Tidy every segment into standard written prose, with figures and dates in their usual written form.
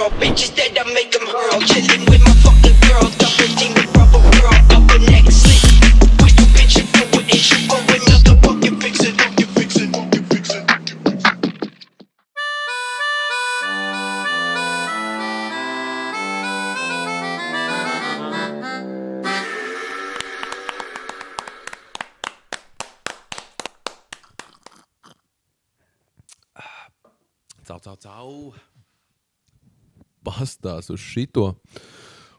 world. Bitches that I make them hurl. Chillin' with my fucking girl. Double team with rubber girl. Upper neck slit. Push the bitch and do it. And she for another fucking fix it. Fix it. Fix it. Cau. Pastās uz šito.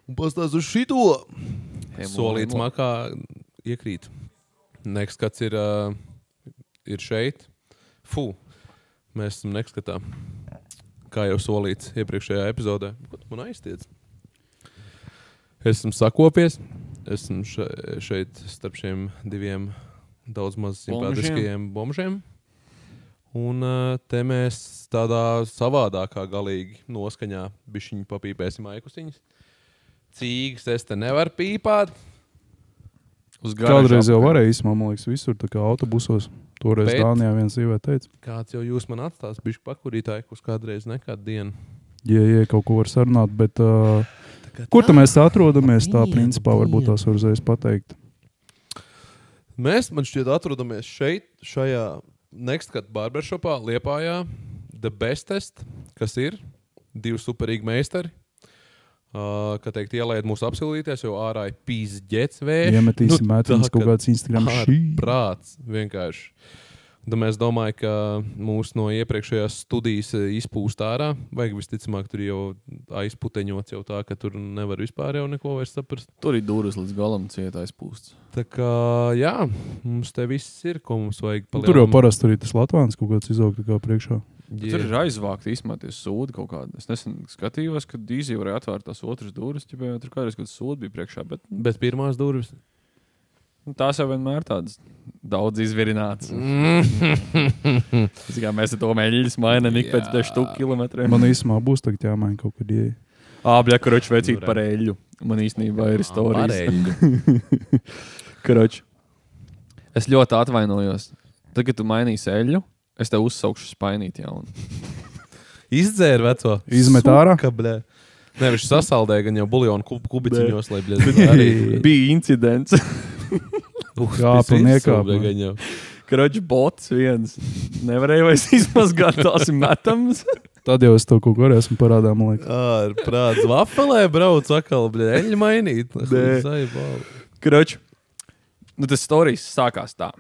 Un pastās uz šito. Solīts makā iekrīt. Nekskats ir šeit. Fū. Mēs esam nekskatā. Kā jau solīts iepriekšējā epizodē. Ko tu man aiztiec? Esmu sakopies. Esmu šeit starp šiem diviem daudz maz simpātiskajiem bomžiem. Un te mēs tādā savādākā galīgi noskaņā bišķiņu papīpēsim aikusiņas. Cīgas es te nevaru pīpāt. Kādreiz jau varēja īsumā, man liekas, visur, tā kā autobusos. Toreiz Dānijā viens sīvē teica. Kāds jau jūs man atstās bišķi pakurīt aikus kādreiz nekādu dienu. Jā, kaut ko var sarunāt, bet kur tā mēs atrodamies, tā principā varbūt tās var uzreiz pateikt. Mēs, man šķiet, atrodamies šeit, šajā Nextcut barbershopā Liepājā, The Bestest, kas ir divi superīgi meistari. Kā teikt, ielaid mūsu apsilīties, jo ārā ir pīzģets vējš. Iemetīsim mētins kaut kāds Instagram prāts, vienkārši. Tad mēs domāju, ka mūs no iepriekšējās studijas izpūst ārā. Vajag visticamāk, tur jau aizputeņots jau tā, ka tur nevar vispār jau neko vairs saprast. Tur ir durvis līdz galam ciet aizpūsts. Tā kā, jā, mums te viss ir, ko mums vajag palielināt. Tur jau parasti arī tas Latvāns kaut kāds izaugt kā priekšā. Yeah. Tur ir aizvākt īsmāties sūdi kaut kāda. Es nesen skatījos, kad Dīzī varēja atvērt tās otras durvis, ja tur kādreiz kaut sūdi bija priekšā. Bet pirmās durvis? Tās jau vienmēr tādas daudz izvirinātas. Kā mēs ar to mēģiļus mainam ik pēc 10 kilometriem. Man īsumā būs tagad jāmaina kaut kad ieeja. Bļa, karoči vecīt par eļļu. Man īstenībā ir storijas. Karoči. Es ļoti atvainojos. Tad, kad tu mainīsi eļļu, es tev uzsaukšu spainīt jaunu. Izdzēri veco? Izmet ārā? Suka, bļa. Ne, viņš sasaldēja gan jau buljonu kubiciņos, lai bļa. Bija incidents. Jā, paniekāpā. Karoči bots viens. Nevarēja vairs izmazgāt, tās ir metams. Tad jau es to kaut ko arī esmu parādā, man liekas. Ar prāts vafelē brauc akal, bļa, eļļu mainīt. Karoči, tas storijas sākās tā.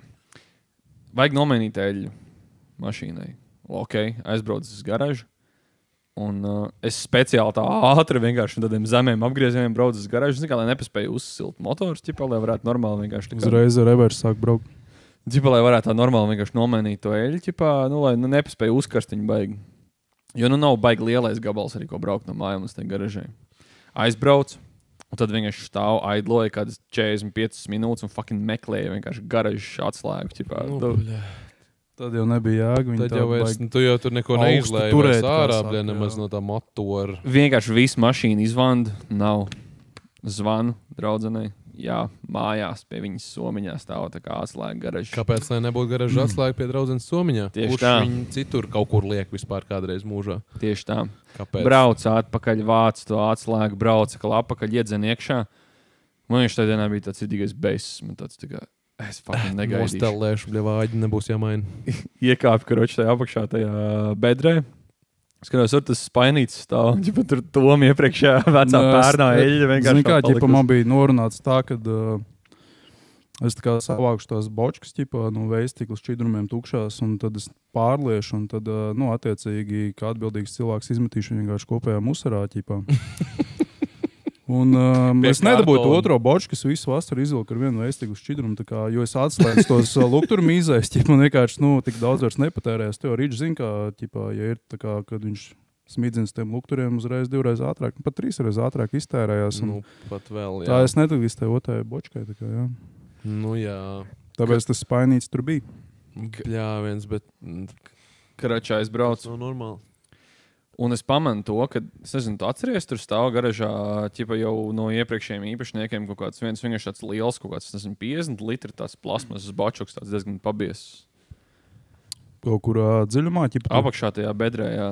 Vajag nomainīt eļļu mašīnai. Ok, aizbrauc uz garažu. Un es speciāli tā ātri vienkārši tādiem zemiem apgriezieniem braucu uz garažu. Zinu, kā, lai nepaspēju uzsilt motors, ķipā, lai varētu normāli vienkārši... Uzreiz ar reversu sāk braukt. Ķipā, lai varētu tā normāli vienkārši nomainīt to eļu, ķipā, lai nepaspēju uzkarstiņu baigi. Jo nav baigi lielais gabals arī, ko braukt no mājām uz tai garažai. Aizbrauc, un tad vienkārši stāv aidloja kādas 45 minūtes un fucking meklēja vienkārši garažas atslēgu, ķipā. Tad jau nebija jēga. Tad jau vairs, tu jau tur neko neizlēji vairs ārā, bļa, nemaz no tā motora. Vienkārši visu mašīnu izvandu, nav zvanu draudzenei. Jā, mājās pie viņas somiņā stāv tā kā atslēga garaža. Kāpēc, lai nebūtu garaža atslēga pie draudzenes somiņā? Tieši kurš tā. Viņi citur kaut kur liek vispār kādreiz mūžā? Tieši tā. Kāpēc? Brauc atpakaļ, vāc to atslēgu, brauc apakaļ, iedzen iekšā. Man viņš tajā dienā bija tāds idīgais beisis. Man tāds tā kā... Es fucking negaidīšu. Nostelēšu, bļa, vāģi nebūs jāmaina. Iekāpi, karoči, tajā apakšā tajā bedrē. Skatos, tur tas spainīts stāv. Ģipa, tur tom iepriekšējā vecā pērnā eļļa vienkārši. Zini kā, ģipa, man bija norunāts tā, kad es tā kā savākšu tās bočkas, ģipa, no veistīklas šķidrumiem tukšās, un tad es pārliešu, un tad, attiecīgi, kā atbildīgs cilvēks izmetīšu vienkārši kopējā musarā, ģipa. Un es nedabūju to otro boču, kas visu vasaru izvilku ar vienu veistīgu šķidrumu, tā kā, jo es atslēdzu tos lukturu mīzēs, ķipa, man vienkārši, tik daudz vairs nepatērēs. Tev Rīdž zina, kā, ķipa, ja ir tā kā, kad viņš smidzins tiem lukturiem uzreiz 2 reizes ātrāk, pat 3 reizes ātrāk iztērējās. Un pat vēl, jā. Tā es nedabūju tai otrai bočkai, tā kā, jā. Jā. Tāpēc tas spainīts tur bija. Bļāviens, bet... Karoči aizbrauc. Normāli. Un es pamanu to, ka, es nezinu, tu atceries, tur stāv garažā, ķipa jau no iepriekšējiem īpašniekiem kaut kāds viens vienkārši tāds liels, kaut kāds, nezinu, 50 litri tās plasmasas bočoks, tāds diezgan pabiesas. Kaut kurā dziļumā, ķipa? Apakšā tajā bedrē, jā.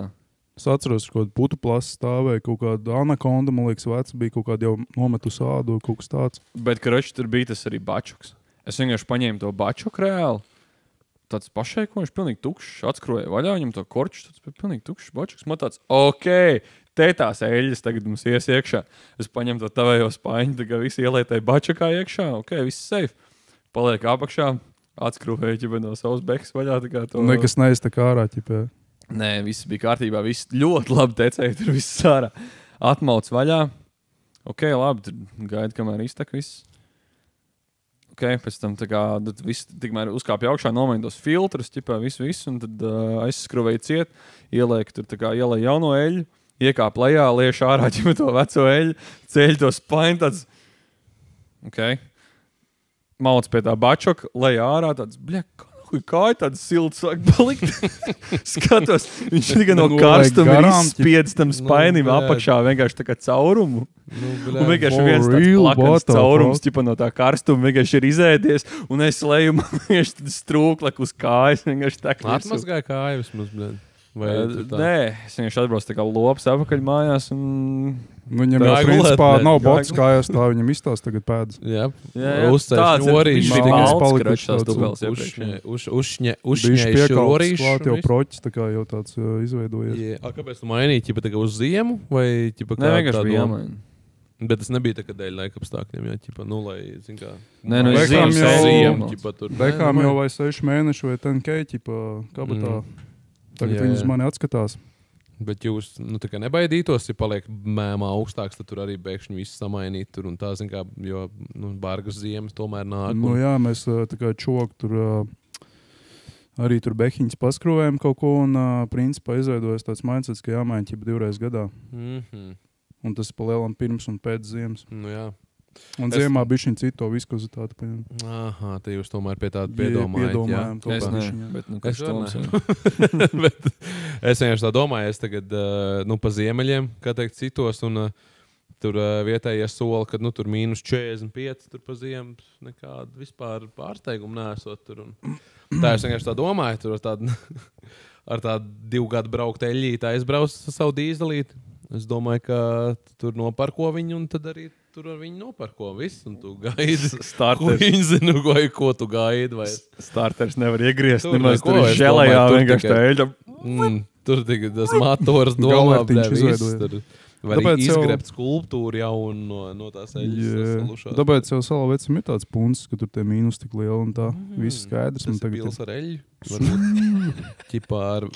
Es atceros, ka kaut kāda putu plasa stāvēja, kaut kāda anakonda, man liekas, vecs bija kaut kāda jau nometu sādu, kaut kas tāds. Bet, karoči, tur bija tas arī bačuks. Es vienkārši paņēmu to bačuku reāli. Tāds pašaikoņš, pilnīgi tukšs, atskroja vaļā, viņam to korču, tāds pilnīgi tukšs bačuks. Man tāds, te tās eļļas tagad mums ies iekšā. Es paņemu to tavējo spaiņu, tagad visi ielietai bačakā iekšā, viss safe. Paliek apakšā, atskrūvēja ķipa no savas bekas vaļā. To... Nekas neiztek ārā, ķipē. Nē, viss bija kārtībā, viss ļoti labi tecēja, tur viss ārā. Atmauts vaļā. Labi, tur gaida, kamēr iztek viss. Pēc tam viss tikmēr uzkāpja augšā, nomaina tos filtrus, ķipā visu, un tad aizskrūvēja ciet, ieliek jauno eļļu, iekāp lejā, lieš ārā ķipā to veco eļļu, ceļ to spaiņu, tāds, mauc pie tā bačoka, lejā ārā, tāds, kāja tāds silts sāk palikt. Skatos, viņš tikai no karstuma ir izspiedz tam spainim apakšā vienkārši tā kā caurumu. Un vienkārši viens tāds plakans caurums ķipa no tā karstuma vienkārši ir izēdies, un es leju man vienkārši strūklek uz kājas. Atmazgāja kāju vismaz, blēd. Nē, es vienkārši atbraucu tā kā lops apakaļ mājās. Viņam jau principā nav bots kājās, tā viņam izstās tagad pēdas. Jā. Uzcēš norīšu. Viņš bija palikuši tās dubels iepriekš. Uzšņējuši norīšu. Klāt jau proķis, tā kā jau tāds izveidojies. Kāpēc tu mainīji, ķipa tagad uz ziemu? Vai ķipa kā vienkārši bija jāmaina. Bet tas nebija tā kā dēļ laika apstākļiem, jā, ķipa, lai, zin kā... Nē, ziemu, ķipa tur. Bekām jau vai 6 mēneši vai 10K, ķipa, kabatā. Tagad viņi uz mani atskatās. Bet jūs, tā kā nebaidītos, ja paliek mēmā augstāks, tad tur arī bēkšņi viss samainīt tur un tā, zin kā, jo, bargas ziemas tomēr nāk. Jā, mēs tā kā čok tur arī tur behiņas paskrūvējam kaut ko un principā izveidojas tāds mindsets, ka jāmaina ķipa 2 reizes gadā. Un tas pa lielam pirms un pēc ziemas. Jā. Un ziemā bišķiņ citu to viskozitāti paņem. Aha, te jūs tomēr pie tāda piedomājat. Es ne, bet es bet es vienkārši tā domāju, es tagad, pa ziemeļiem, kā teikt, citos, un tur vietējie soli, kad, tur mīnus 45, tur pa ziemu nekādu vispār pārsteigumu nesot tur. Un tā es vienkārši tā domāju, tur ar tādu 2 gadu braukt eļļīt, aizbrauc savu dīzelīti. Es domāju, ka tur noparko viņu, un tad arī tur ar viņu noparko viss, un tu gaidi. Starters. Viņi zinu, ko tu gaidi. Vai... Starters nevar iegriezt, nemaz tur ir želējā vienkārši tā eļļa. Tur tikai tas motors domā, viss tur. Var arī izgrebt skulptūru jau no tās eļļas. Tāpēc jau salā vecam ir tāds puncis, ka tur tie mīnus tik liela un tā. Viss skaidrs. Tas ir pils ar eļļu. Varbūt ķipā ar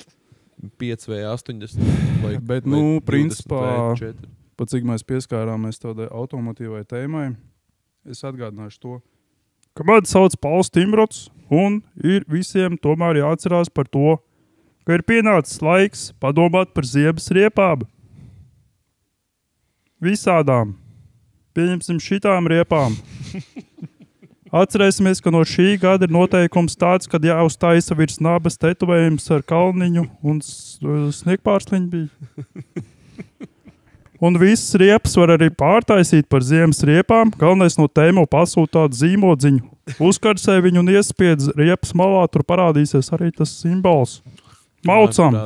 5 vai 80. Bet, principā, pat cik mēs pieskārāmies tādai automotīvai tēmai, es atgādināšu to, ka mani sauc Pauls Timrots, un ir visiem tomēr jāatcerās par to, ka ir pienācis laiks padomāt par ziemas riepām. Visādām. Pieņemsim šitām riepām. Atcerēsimies, ka no šī gada ir noteikums tāds, kad jāuztaisa virs nabas tetovējums ar kalniņu un sniegpārsliņu bija. Un visas riepas var arī pārtaisīt par ziemas riepām. Galvenais no tēmo pasūta tādu zīmodziņu. Uzkarsē viņu un iespiedz riepas malā, tur parādīsies arī tas simbols. Maucam!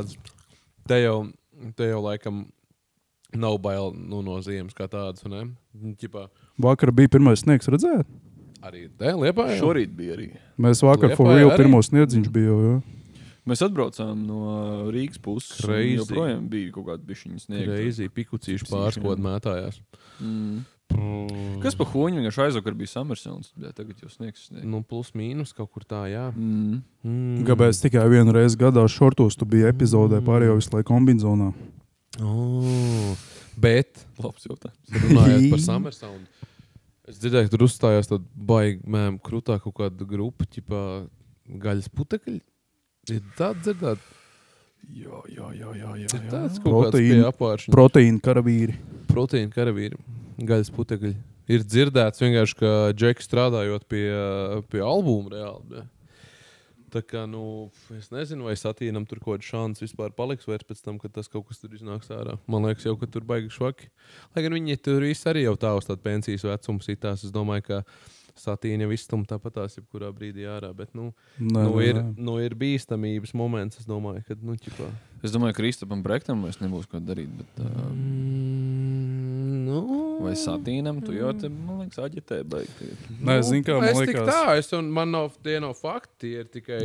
Te jau laikam nav bail no ziemas kā tādas, ne? Ķipā. Vakar bija pirmais sniegs, redzēt? Arī te, Liepājā? Šorīt bija arī. Mēs vakar for real pirmo sniedziņš bija jau, jā. Mēs atbraucām no Rīgas puses. Crazy. Joprojām bija kaut kāda bišķiņa sniega. Crazy, pikucīši pārskot mētājās. Kas pa hoņu vienkārši aizvakar bija Summersons, tagad jau sniegs. Plus mīnus kaut kur tā, jā. Kāpēc tikai 1 reizi gadā šortos tu biji epizodē, pārējo visu laiku kombinzonā. Bet, labs jautājums. Runājot par Summersonu, es dzirdēju, ka tur uzstājās tāda baigi krūtā kaut kāda grupa, ķipā gaļas putekļi. Ir tāda dzirdēt? Jā. Ir tāds kaut kāds pie apvāršņa. Proteīna karavīri. Gaļas putekļi. Ir dzirdēts vienkārši, ka Džeki strādājot pie albuma reāli. Tā kā, es nezinu, vai Satīnam tur kaut kāds šāns vispār paliks vairs pēc tam, kad tas kaut kas tur iznāks ārā. Man liekas jau, ka tur baigi švaki. Lai gan viņi tur visi arī jau tā uz tādu pensijas vecumu sitās. Es domāju, ka satīņa vistum tāpatās, jebkurā brīdī ārā. Bet, ir bīstamības moments, es domāju, kad, ķipā. Es domāju, ka Kristapam Brektam vairs nebūs ko darīt, bet... Vai satīnam, tu jau te, man liekas, aģitē baigi. Nē, zinu, kā man liekas. Man nav fakti, ir tikai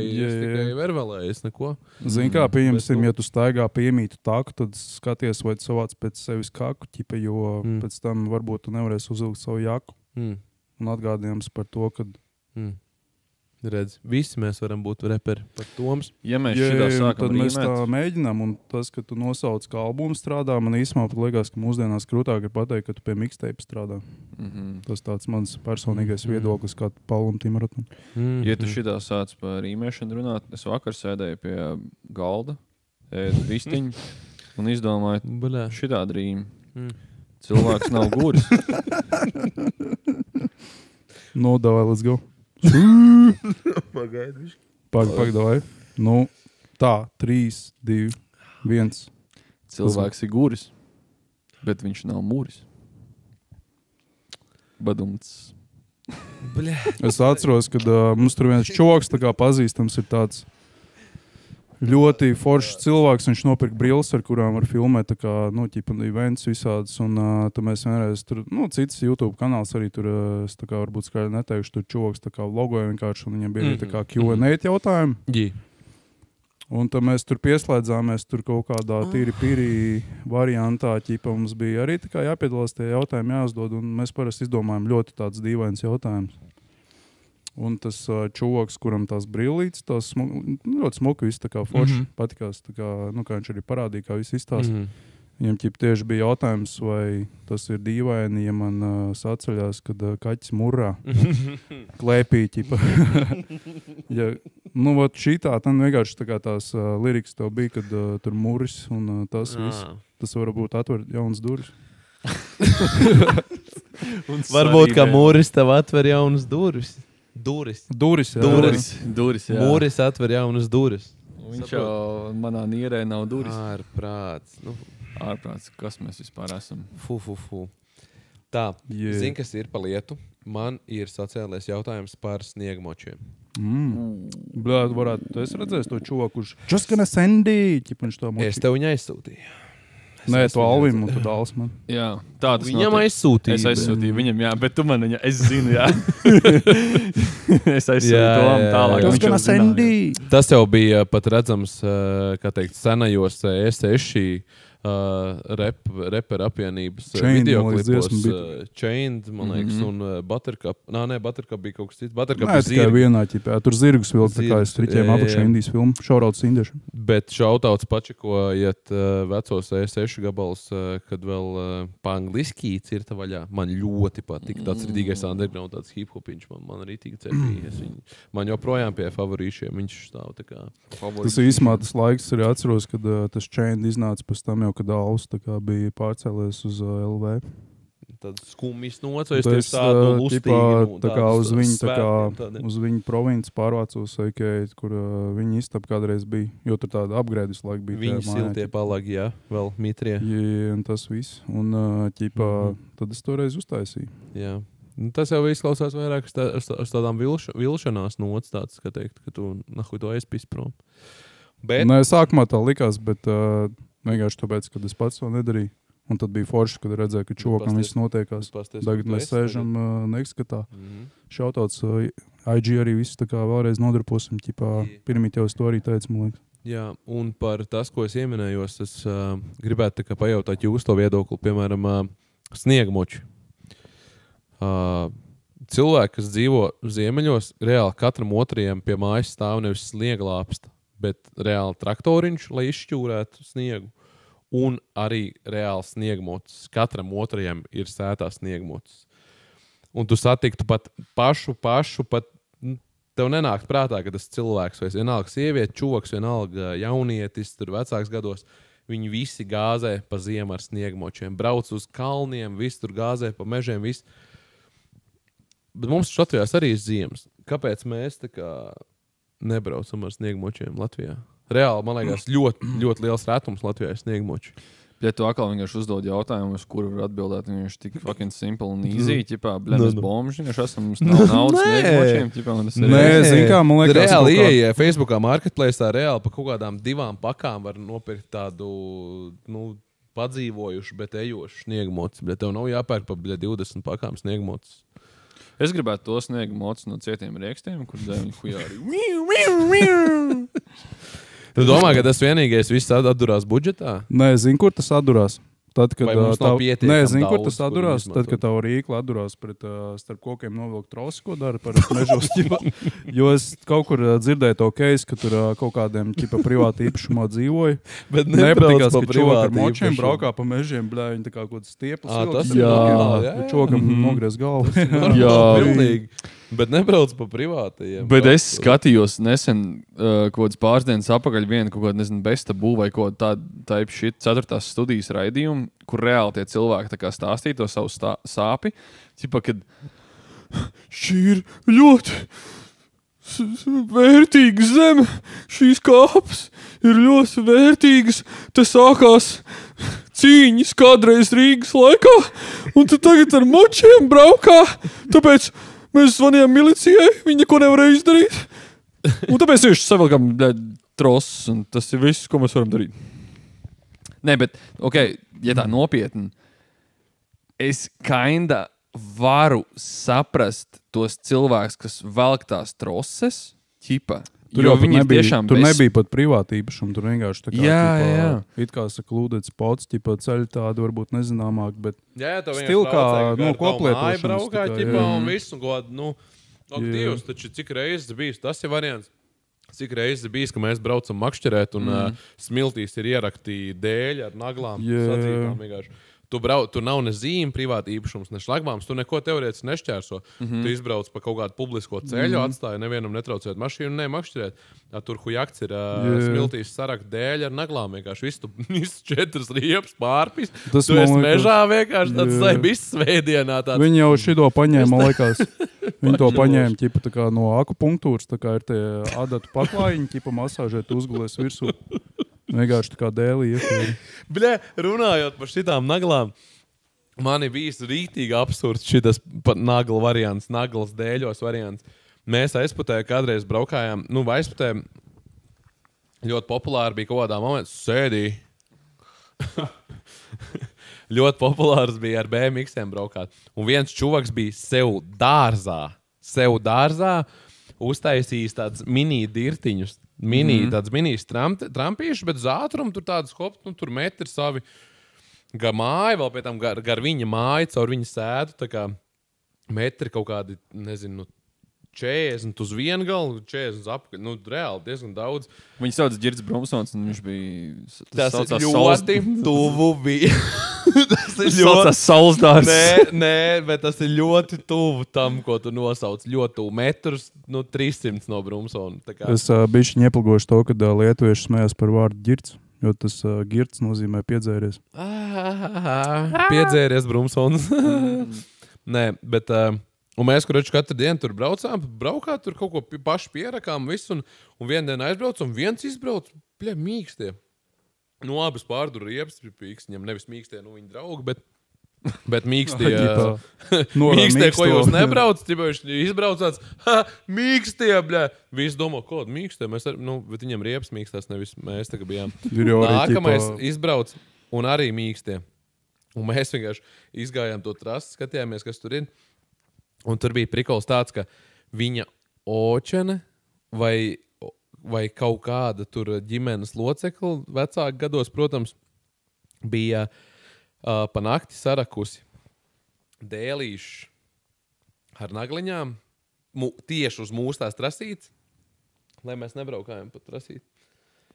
vervelējis neko. Zinu, kā pieņemsim, ja tu staigā piemītu taku, tad skaties, vai tu savāc pēc sevis kaku, ķipa, jo pēc tam varbūt tu nevarēsi uzvilkt savu jaku. Un atgādījums par to, kad... Redz, visi mēs varam būt reperi par Toms. Ja mēs šitā sākam tad mēs tā mēģinām, un tas, ka tu nosauc, kā albums strādā, man īstenībā pat liekas, ka mūsdienās krūtāk ir pateikt, ka tu pie mixtape strādā. Tas tāds mans personīgais viedoklis, kā Paulam Timratam. Ja tu šitā sāc par rīmēšanu runāt, es vakar sēdēju pie galda, ēdu vistiņu un izdomāju šitā rīmu. Cilvēks nav guris. Davai, let's go. Pagaidiši. Davai. Tā, 3, 2, 1. Cilvēks ir guris, bet viņš nav mūris. Badumts. Es atceros, kad mums tur viens čoks tā kā pazīstams ir tāds ļoti foršs cilvēks. Viņš nopirka brilles, ar kurām var filmēt tā kā, ķipa events visādas. Un tad mēs vienreiz tur, citas YouTube kanāls arī tur, es tā kā varbūt skaidri neteikšu, tur čoks tā kā vlogoja vienkārši, un viņam bija tā kā Q&A jautājumi. Un tad mēs tur pieslēdzāmies tur kaut kādā tīri-pīri variantā, ķipa mums bija arī tā kā jāpiedalās tie jautājumi jāuzdod, un mēs parasti izdomājam ļoti tāds dīvains jautājums. Un tas čoks, kuram tās brillītes, tās ļoti smuki, viss tā kā forši patikās, tā kā, kā viņš arī parādīja, kā viss izstāsta. Viņam tieši bija jautājums, vai tas ir dīvaini, ja man saceļās, kad kaķis murrā klēpī, ķipa. Šitā, tad vienkārši tā kā tās lirikas tev bija, kad tur muris un tas viss. Tas varbūt atver jaunas durvis. Varbūt, ka muris tev atver jaunas durvis. Duris, jā. Mūris atver jaunas duris. Viņš jau manā nierē nav duris. Ārprāts. Kas mēs vispār esam? Fu. Tā, zini, kas ir pa lietu? Man ir sacēlies jautājums par sniegmočiem. Bļāt, varētu, tu esi redzējis to čoku, kurš just gonna send it. Es tev viņu aizsūtīju. Nē, tu Alvim un tu dāls man. Jā, tā tas viņam aizsūtīja. Es aizsūtīju viņam, jā, bet tu man viņa, es zinu, jā. Es aizsūtīju Tom tālāk. Just gonna send it. Tas jau bija pat redzams, kā teikt, senajos S6 reper apvienības videoklipos. Chained, man liekas, un Buttercup. Buttercup bija kaut kas cits. Buttercup ir tikai vienā ķipē. Tur zirgus vilk, tā kā es triķiem apakšā Indijas filmu. Šaurauts indiešiem. Bet šautauts pačekojiet vecos S6 gabals, kad vēl pa-angliski cirta vaļā. Man ļoti patika. Tāds ridīgais underground, tāds hip-hopiņš. Man arī tika cepījies. Man joprojām pie favorīšiem viņš stāv tā kā. Tas īsumā tas laiks arī atceros, kad tas Chained iznāca pēc tam jau, kad Alus bija pārcēlies uz LV. Tad skumjas nocēsties tādu lustīgi. Tā kā uz viņu provinci pārvācos, kur viņa istaba kādreiz bija. Jo tur tāda upgrade visu laiku bija. Viņi siltie palagi, jā, vēl mitrie. Jā, un tas viss. Un tad es toreiz uztaisīju. Jā. Tas jau izklausās vairāk uz tādām vilšanās nots, tāds, ka teikt, ka tu to aizpist prom. Nē, sākumā tā likās, bet vienkārši tāpēc, kad es pats to nedarīju. Un tad bija forši, kad redzēju, ka čokam viss notiekās. Tagad mēs sēžam neizskatā. Šautauts IG arī viss tā kā vēlreiz nodarbosim. Pirmīt jau es to arī teicu, man liekas. Jā, un par tas, ko es ieminējos, es gribētu tā kā pajautāt jūs to viedokli, piemēram, sniegmoči. Cilvēki, kas dzīvo ziemeļos, reāli katram otrajam pie mājas stāv nevis snieglāpsta, bet reāli traktoriņš, lai izšķūrētu sniegu. Un arī reāli sniegmocis. Katram otrajam ir sētā sniegmocis. Un tu satiktu pat pašu, pat tev nenāk prātā, ka tas cilvēks, vai vienalga sieviete, čoks, vienalga jaunietis, tur vecāks gados, viņi visi gāzē pa ziemu ar sniegmočiem. Brauc uz kalniem, visi tur gāzē pa mežiem, visi. Bet mums Latvijās arī ir ziemas. Kāpēc mēs tā kā nebraucam ar sniegmočiem Latvijā? Reāli, man liekas, ļoti, ļoti liels retums Latvijā ir sniegmoči. Ja tu atkal vienkārši uzdod jautājumu, uz kuru var atbildēt, viņš tik fucking simple un easy, ķipā, mēs bomži, vienkārši esam, mums nav naudas sniegmočiem, ķipā, un tas ir... Nē, zin kā, man liekas... Reāli ieeja Facebookā marketplace'ā reāli pa kaut kādām 2 pakām var nopirkt tādu, padzīvojušu, bet ejošu sniegmoci, bet tev nav jāpērk pa 20 pakām sniegmocis. Es gribētu to sniegmoci no cietiem riekstiem, kur dēļ hujāri. Tu domā, ka tas vienīgais viss atdurās budžetā? Nē, zinu, kur tas atdurās. Tad, kad pietiekami kur daudz, tas kur atdurās, izmantot. tad, kad tavu rīklu atdurās pret starp kokiem novilkt trosi, ko dara parasti mežos. Jo es kaut kur dzirdēju to case, ka tur kaut kādiem privāti īpašumā dzīvoju. Bet nepatikās, ka čoki ar močiem braukā pa mežiem, bļā, viņi tā kā kaut kāds stieplis. Tas jā, jā. čokam nogriez galvu. Jā, pilnīgi. Bet nebrauc pa privātajiem. Bet es skatījos nesen kaut kāds pāris dienas apakaļ vienu kaut kādu, nezinu, Bestabū vai kaut tādu šit 4. studijas raidījumu, kur reāli tie cilvēki tā kā stāstīja to savu sāpi. Cipa, kad šī ir ļoti vērtīga zeme, šīs kāpes ir ļoti vērtīgas, te sākās cīņas kādreiz Rīgas laikā, un tu tagad ar močiem braukā, tāpēc mēs zvanījām milicijai, viņi neko nevarēja izdarīt. Un tāpēc viņš savilkām trosus, un tas ir viss, ko mēs varam darīt. Nē, bet, ja tā nopietni, es kinda varu saprast tos cilvēkus, kas velk tās troses, ķipa. Tur jau nebija pat privāti īpašumi, tur vienkārši tā kā, jā. It kā saka lūdēts pots, ceļi tādi varbūt nezināmāk, bet jā, stil kā, koplietošanas. Braukā, ķipā, un viss, un kaut, Dievs, taču cik reizes bijis, tas ir variants. Cik reizes bijis, ka mēs braucam makšķerēt, un smiltīs ir ierakti dēļi ar naglām, sadzītām vienkārši. Tur nav ne zīme privāti īpašums, ne šlagvāms, tu neko teorētiski nešķērso. Tu izbrauc pa kaut kādu publisko ceļu, atstāja nevienam netraucēt mašīnu, makšķerēt. Tur hujakts ir smiltīs sarakt dēļi ar naglām vienkārši. Visu 4 riepas pārpis. Tu esi mežā vienkārši tāds viss svētdienā. Viņi jau šido paņēma, man liekas. Viņi to paņēma ķipa tā kā no akupunktūras, tā kā ir tie adatu paklājiņi, ķipa masāžēt uzgulies virsū. Vienkārši tā kā dēlī iekļūda. Bļē, runājot par šitām naglām, man ir bijis rītīgi absurds šitas nagla variants, naglas dēļos variants. Mēs aizputē kādreiz braukājām, aizputē ļoti populāri bija kaut kādā momentā sēdī. Ļoti populārs bija ar BMX-iem braukāt. Un viens čuvaks bija sev dārzā uztaisījis tāds mini dirtiņus. Tāds minis trampīšs, bet uz ātrumu tur tādas tur metri savi gar māju, vēl pie tam gar viņa māju, caur viņa sēdu, tā kā metri kaut kādi, nezinu, 40 uz vienu galu, 40 uz apakaļ, reāli diezgan daudz. Viņš sauc Girds Bromsons, un viņš bija... Tas ļoti tuvu bija. Tas ir ļoti... Saulsdārs. Nē, bet tas ir ļoti tuvu tam, ko tu nosauc. Ļoti tuvu metrus, 300 no Bromsona. Es bišķiņ ieplgošu to, kad lietuvieši smējās par vārdu Girds, jo tas Girds nozīmē piedzēries. Piedzēries Bromsons. Nē, bet... Un mēs, katru dienu tur braukā, tur kaut ko paši pierakām, visu, un vienu dienu aizbrauc, un viens izbrauc, mīkstie. Abas pārdur riepas, viņam nevis mīkstie, viņi draugi, bet mīkstie, mīkstie, ko jūs nebrauc, viņš izbraucāts, mīkstie, visi domā, ko mīkstie, mēs bet viņam riepas mīkstās, nevis mēs tā kā bijām. Nākamais izbrauc, un arī mīkstie. Un mēs vienkārši izgājām to trasi, skatījāmies, kas tur ir. Un tur bija prikols tāds, ka viņa očene vai kaut kāda tur ģimenes locekla vecāka gados, protams, bija pa nakti sarakusi dēlīšu ar nagliņām tieši uz mūsu tās trasītes, lai mēs nebraukājam pa trasīti.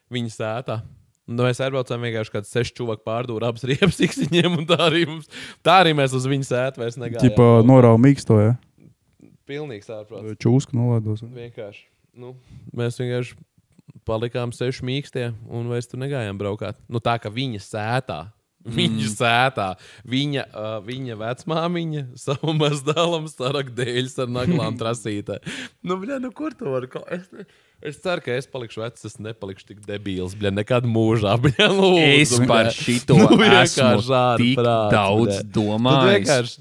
Viņa sētā. Mēs aizbraucām vienkārši kāds 6 čuvaki pārdūra abas riepas iksiņiem, un tā arī mēs uz viņu sētu vairs negājām. Ķipa norāva mīksto, ja? Pilnīgs ārprāts. Čūska nolaidos. Vienkārši. Mēs vienkārši palikām 6 mīkstie, un vairs tur negājām braukāt. Tā kā viņa sētā. Viņa vecmāmiņa savu mazdēlam sarak dēļas ar naglām trasītē. Kur tu vari? Es ceru, ka es palikšu vecs, es nepalikšu tik debīls, bļa, nekad mūžā, bļa, lūdzu. Es par šito esmu tik daudz domājis.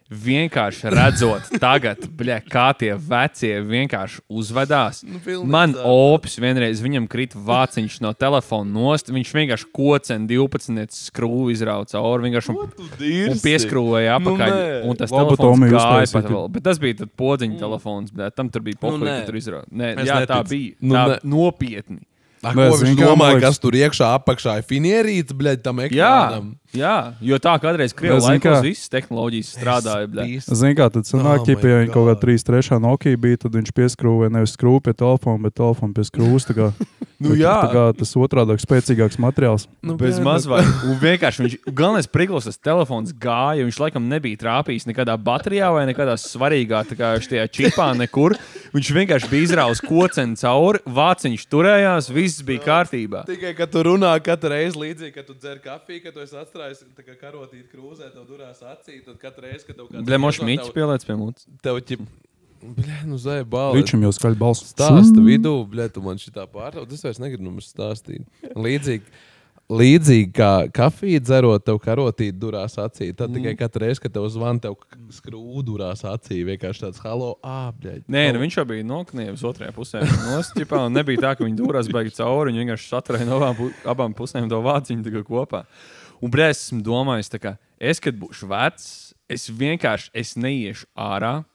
Vienkārši redzot tagad, bļa, kā tie vecie vienkārši uzvedās. Man opis vienreiz, viņam krita vāciņš no telefona nost, viņš vienkārši kocen 12 skrūvu izrauca cauri, vienkārši un pieskrūvēja apakaļ, un tas telefons gāja pat vēl. Bet tas bija tad podziņa telefons, bļa, tam tur bija pohuļ, ka tur izrauca. Nē, jā, tā bija, tā nopietni. Ko viņš domāja, kas tur iekšā apakšā ir finierīts, bļaļ, tam ekrānam? Jā, jo tā kādreiz Krievu laikos visas tehnoloģijas strādāja, bļaļ. Zini kā, tad sanāk, ja viņi kaut kā 3.3. Nokia bija, tad viņš pieskrūvēja nevis skrūvu pie telefona, bet telefonu pie skrūvas, tā kā, tā kā tas otrādāk spēcīgāks materiāls. Bez maz vai. Un vienkārši viņš, galvenais priklis, tas telefons gāja, viņš laikam nebija trāpījis nekādā baterijā vai nekādā svarīgā, tā kā štajā čipā nekur. Viņš vienkārši bija izrāvis koceni cauri, vāciņš turējās, viss bija kārtībā. Tikai, kad tu runā katru reizi līdzīgi, kad tu dzer kafiju, kad tu esi atstrājis tā kā karotīt krūzē, tev durās acī, tad katru reizi, kad tev kāds... Bļa, moši mīķis pielēc pie mums. Tev ķip... Bļa, nu zēja balvi. Ričam jau skaļ balss. Stāsta vidū, bļa, tu man šitā pārtaut. Es vairs negribu mums stāstīt. Līdzīgi kā kafiju dzerot, tev karotīt durās acī. Tad tikai katru reizi, kad tev zvan, tev skrūv durās acī. Vienkārši tāds halo, bļaļ. Nē, nu viņš jau bija noknievis otrajā pusē. Nostipā, un nebija tā, ka viņi durās baigi cauri. Viņi vienkārši saturēja no abām pusēm to vāciņu tā kā kopā. Un brēs esmu domājis, tā kā es, kad būšu vecs, es neiešu ārā.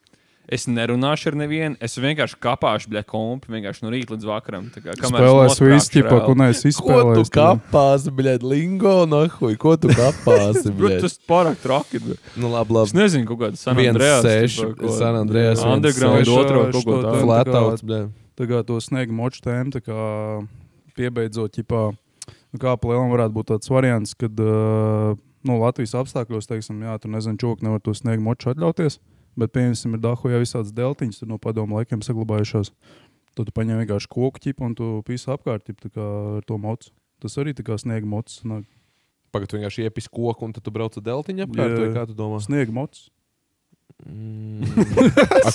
Es nerunāšu ar nevienu, es vienkārši kapāšu, bļa, kompi, vienkārši no rīta līdz vakaram. Spēlēs visu ķipa, ko neesi izspēlējis. Ko tu kapāsi, bļa, lingo, nahuj, ko tu kapāsi, bļa? Tas pārāk traki, bļa. Nu, labi. Es nezinu, kaut kāda San Andreas. San Andreas. Underground, otro, kaut ko tā. Flatouts, bļa. Tā kā to sniega moču tēmu, tā kā piebeidzot, ķipā, kā pa lielam varētu būt tāds variants, kad, Latvijas apstākļos, teiksim, jā, tur nezinu, čoki nevar to sniega moču atļauties. Bet, piemēram, ir Dahojā visādas deltiņas, tur no padomu laikiem saglabājušās. Tad tu paņem vienkārši koku ķipu un tu pīsi apkārt ķipu, tā kā ar to mocu. Tas arī tā kā sniega mocs. Pagad, tu vienkārši iepis koku un tad tu brauc ar deltiņu apkārt, vai kā tu domā? Sniega mocs.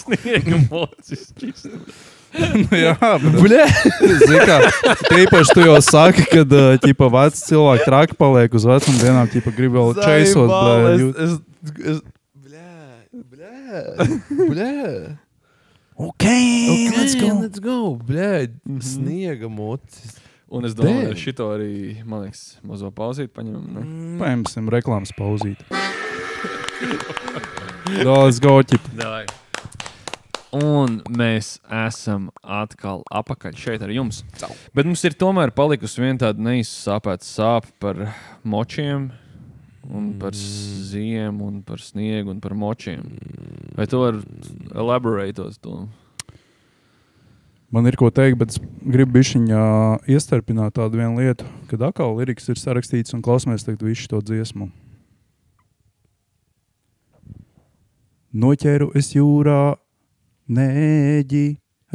Sniega mocis. Jā, bet... Zini kā, tīpaši tu jau saki, kad ķipa veci cilvēki traki paliek uz vecuma dienām, ķipa grib vēl čeisot. Bļā. Okay, let's go. Bļā, sniega mocis. Un es domāju, šito arī, man liekas, mazo pauzīt paņemam. Ne? Paņemsim reklāmas pauzīt. Let's go, ķip. Davai. Un mēs esam atkal apakaļ šeit ar jums. Bet mums ir tomēr palikusi viena tāda neizsāpēta sāpe par močiem. Un par ziemu, un par sniegu, un par močiem. Vai tu vari elaborēt uz to? Man ir ko teikt, bet es gribu bišķiņā iestarpināt tādu vienu lietu, kad atkal liriks ir sarakstīts un klausamies tagad visu to dziesmu. Noķēru es jūrā nēģi,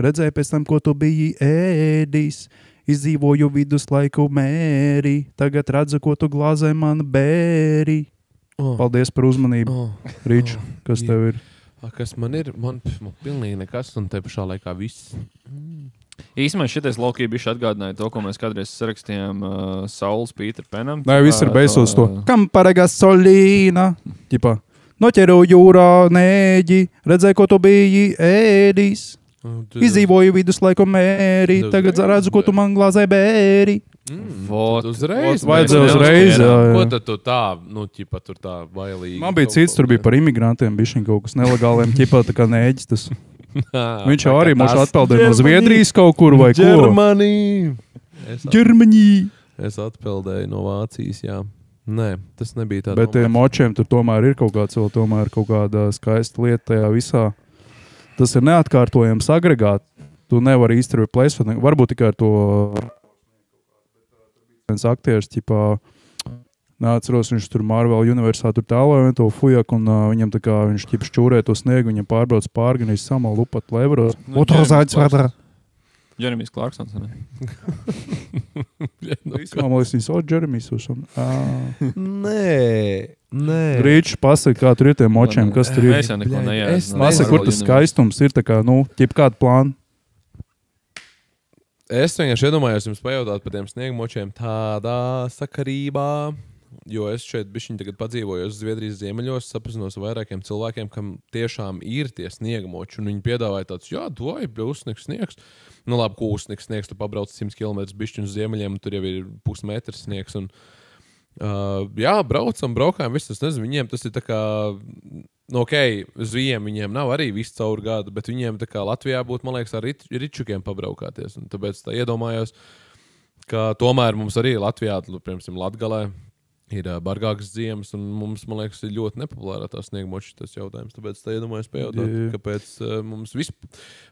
redzēju pēc tam, ko tu biji ēdis. Izdzīvoju viduslaiku mēri, tagad redzu, ko tu glāzē man bēri. Paldies par uzmanību. Rič, kas tev ir? Kas man ir? Man pilnīgi nekas, un te pašā laikā viss. Īsumā šitais laukī bišķi atgādināja to, ko mēs kādreiz sarakstījām Sauls Peter Penam. Nē, viss ir beidzot to. Kam paragas solīna? Ķipā, noķeru jūrā nēģi, redzēju, ko tu biji ēdis. Izdzīvoju viduslaiku mēri, tagad redzu, ko tu man glāzē bēri. Vajadzēja uzreiz. Ko tad tu tā, ķipa tur tā vailīgi? Man bija cits, tur bija par imigrantiem, bišķiņ kaut kas nelegāliem, ķipa tā kā nēģis tas. Viņš jau arī mūs atpeldēja no Zviedrijas kaut kur vai ko. Ģermanī. Es atpeldēju no Vācijas, jā. Nē, tas nebija tā. Bet tiem močiem tur tomēr ir kaut kāds vēl tomēr kaut kāda skaista lieta tajā visā. Tas ir neatkārtojams agregāts. Tu nevari īsti replacēt. Varbūt tikai ar to viens aktieris, ķipā, neatceros, viņš tur Marvel Universā tur tēloja to fujaku, un viņam tā kā viņš ķip šķūrē to sniegu, viņam pārbrauc pāri, gan viņš samal lupat leveros. Otrozāģis vēdā. Jeremijs Clarksons, ne? Man liekas, viņš Jeremijs uzsam. Nē. Rīčs pasaka, kā tur ir tiem močiem, kas tur ir. Mēs jau neko nejādām. Pasaka, kur tas skaistums ir, tā kā, ķip kādu plānu. Es vienkārši iedomājos jums pajautāt par tiem sniegmočiem tādā sakarībā, jo es šeit bišķiņ tagad padzīvojos Zviedrijas ziemeļos, sapazinos ar vairākiem cilvēkiem, kam tiešām ir tie sniegmoči, un viņi piedāvāja tāds, jā, doj, uzsniks sniegs. Nu labi, ko uzsniks sniegs, tu pabrauc 100 km bišķiņ uz ziemeļiem, un tur jau ir pusmetrs sniegs, un jā, braukājām, viss, es nezinu, viņiem tas ir tā kā, nu ok, zviem viņiem nav arī viss caur gadu, bet viņiem tā kā Latvijā būtu, man liekas, ar ričukiem pabraukāties, un tāpēc tā iedomājos, ka tomēr mums arī Latvijā, piemēram, Latgalē, ir bargākas ziemas, un mums, man liekas, ir ļoti nepopulārā tā sniegmoči tas jautājums. Tāpēc tā iedomājos pajautāt, kāpēc mums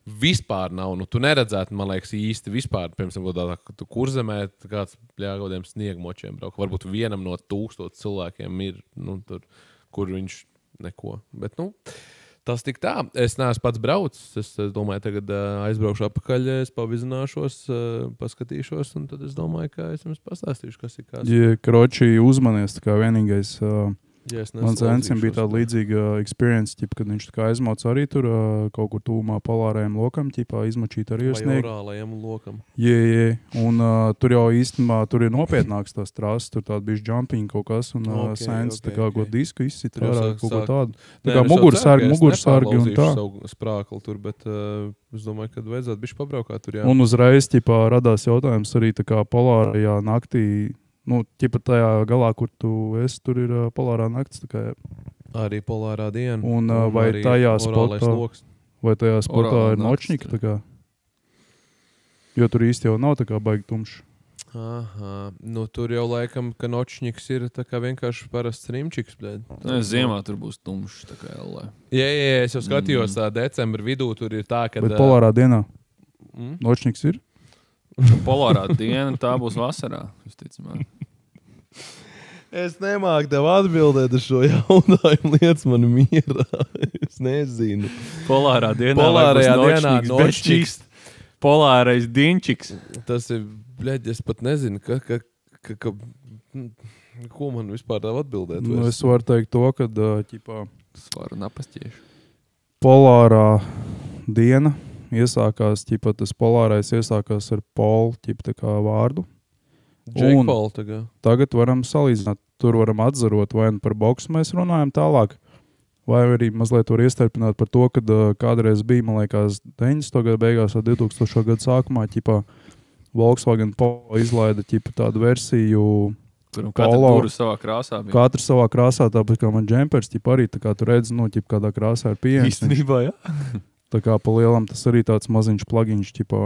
vispār nav. Nu, tu neredzētu, man liekas, īsti vispār, piemēram, ka tu kurzemē kāds kādiem sniegmočiem brauka. Varbūt vienam no 1000 cilvēkiem ir, nu, tur, kur viņš neko. Bet, nu, tas tik tā. Es neesmu pats braucis. Es domāju, tagad aizbraukšu atpakaļ, es pavizināšos, paskatīšos, un tad es domāju, ka es jums pastāstīšu, kas ir kāds. Ja kroči uzmanies, tā kā vienīgais... Ja Mans encim bija tāda līdzīga experience, ķipa, kad viņš tā kā aizmauc arī tur kaut kur tūmā polārajam lokam, ķipā izmačīt arī ar sniegu. Vai orālajam lokam. Jā. Un tur jau īstenībā tur ir nopietnāks tās trases, tur tāda bija jumping kaut kas, un Sainz tā kā kaut disku izsit ārā kaut ko tādu. Tā kā mugursargi un tā. Savu sprākli tur, bet es domāju, ka vajadzētu bišķi pabraukāt tur, jā. Un uzreiz, ķipā, radās jautājums arī tā kā polārajā naktī. Nu, ķipa tajā galā, kur tu esi, tur ir polārā nakts. Tā kā, arī polārā diena. Un vai tajā spotā ir nočņika? Tā kā, jo tur īsti jau nav tā kā baigi tumšs. Aha. Nu, tur jau laikam, ka nočņiks ir tā kā vienkārši parasts rimčiks. Ziemā tur būs tumšs. Tā kā LA. Jā, es jau skatījos tā decembra vidū, tur ir tā, ka... Bet polārā dienā nočņiks ir? Polārā diena, tā būs vasarā, visticamāk. Es nemāku tev atbildēt uz šo jautājumu, lietas man mierā. Es nezinu. Polārā dienā Polārajā dienā nočņiks. Polārais dinčiks. Tas ir, bļeģ, es pat nezinu, ko man vispār tev atbildēt. Nu, es varu teikt to, ka ķipā, Svaru napastiešu. polārā diena iesākās, ķipa, tas polārais iesākās ar polu, ķipa, tā kā vārdu. Jake Paul tagad. Tagad varam salīdzināt, tur varam atzarot, vai par boksu mēs runājam tālāk, vai arī mazliet var iestarpināt par to, kad kādreiz bija, man liekas, 90. gada beigās vai 2000. gada sākumā, ķipa, Volkswagen Polo izlaida, ķipa, tādu versiju Katrs savā krāsā bija. Katrs savā krāsā, tāpēc kā man džempers, ķipa, arī tā kā tu redzi, nu, ķipa, kādā krāsā ir pieejams. Īstenībā, jā. Tā kā pa lielam tas arī tāds maziņš plugiņš, ķipā.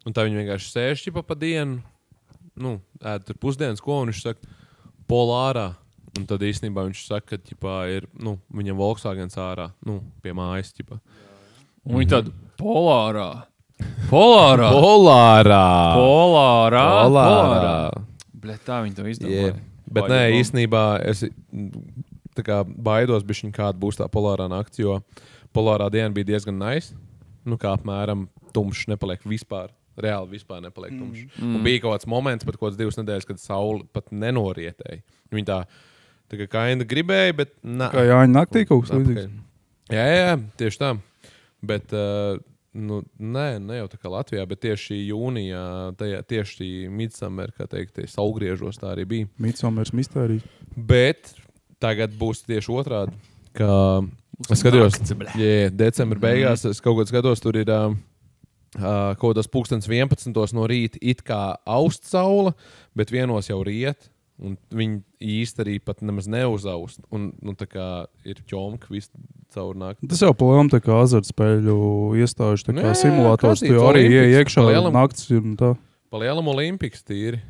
Un tā viņi vienkārši sēž ķipa pa dienu, nu, ēd tur pusdienas, ko, un viņš saka, polārā. Un tad īstenībā viņš saka, ka ķipā ir, nu, viņam Volkswagens ārā, nu, pie mājas, ķipā. Un viņi tad polārā. Bļa, tā viņi to izdomāja. Bet nē, īstenībā es tā kā baidos bišķiņ, kāda būs tā polārā nakts, jo polārā diena bija diezgan nice. Nu, kā apmēram tumšs nepaliek vispār. Reāli vispār nepaliek tumšs. Un bija kaut kāds moments, pat kaut kāds 2 nedēļas, kad saule pat nenorietēja. Viņi tā kā kaina gribēja, bet... Kā Jāņa naktī kaut kas līdzīgs? Jā, tieši tā. Bet, nu, ne jau tā kā Latvijā, bet tieši jūnijā, tieši midsummer, kā teikt, saulgriežos tā arī bija. Midsummers mistērijas. Bet tagad būs tieši otrādi, ka... Es skatījos, decembra beigās, es kaut ko skatos, tur ir kaut kādas 11:00 no rīta it kā aust saula, bet vienos jau riet, un viņi īsti arī pat nemaz neuzaust. Un nu, tā kā ir ķomka visu caur nakti. Tas jau palielam tā kā azartspēļu iestāžu, tā kā simulators, tu jau arī iekšā nakts un tā. Palielam Olimpiks tīri.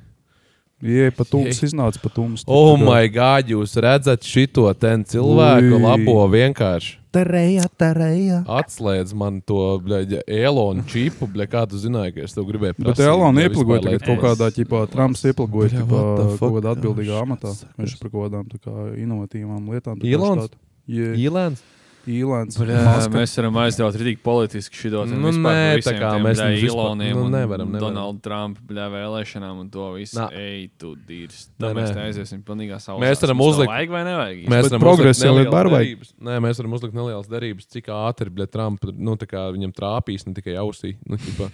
Ieja pa tums, iznāca pa tums. Oh my God, jūs redzat šito ten cilvēku labo vienkārši. Tarējā. Atslēdz man to, bļaļ, Elonu čipu, bļaļ, kā tu zināji, ka es tev gribēju prasīt. Bet Elonu iepligoja tagad kaut kādā, ķipā, Trumps iepligoja kaut kādā atbildīgā amatā. Viņš par kaut kādām tā kā inovatīvām lietām. Īlēns? Īlēns. Mēs varam aizdot ritīgi politiski šito. Nu, nē, tā kā mēs Iloniem un nevaram. Donaldu Trumpu vēlēšanām un to visu. Ej, tu dīrs. Tā mēs te aiziesim pilnīgā saulē. Mēs varam uzlikt. Vajag vai nevajag? Mēs varam progresu jau ir barvajag. Nē, mēs varam uzlikt nelielas derības, cik ātri, Trump, nu, tā kā viņam trāpīs, ne tikai ausī. Nu, ķipa,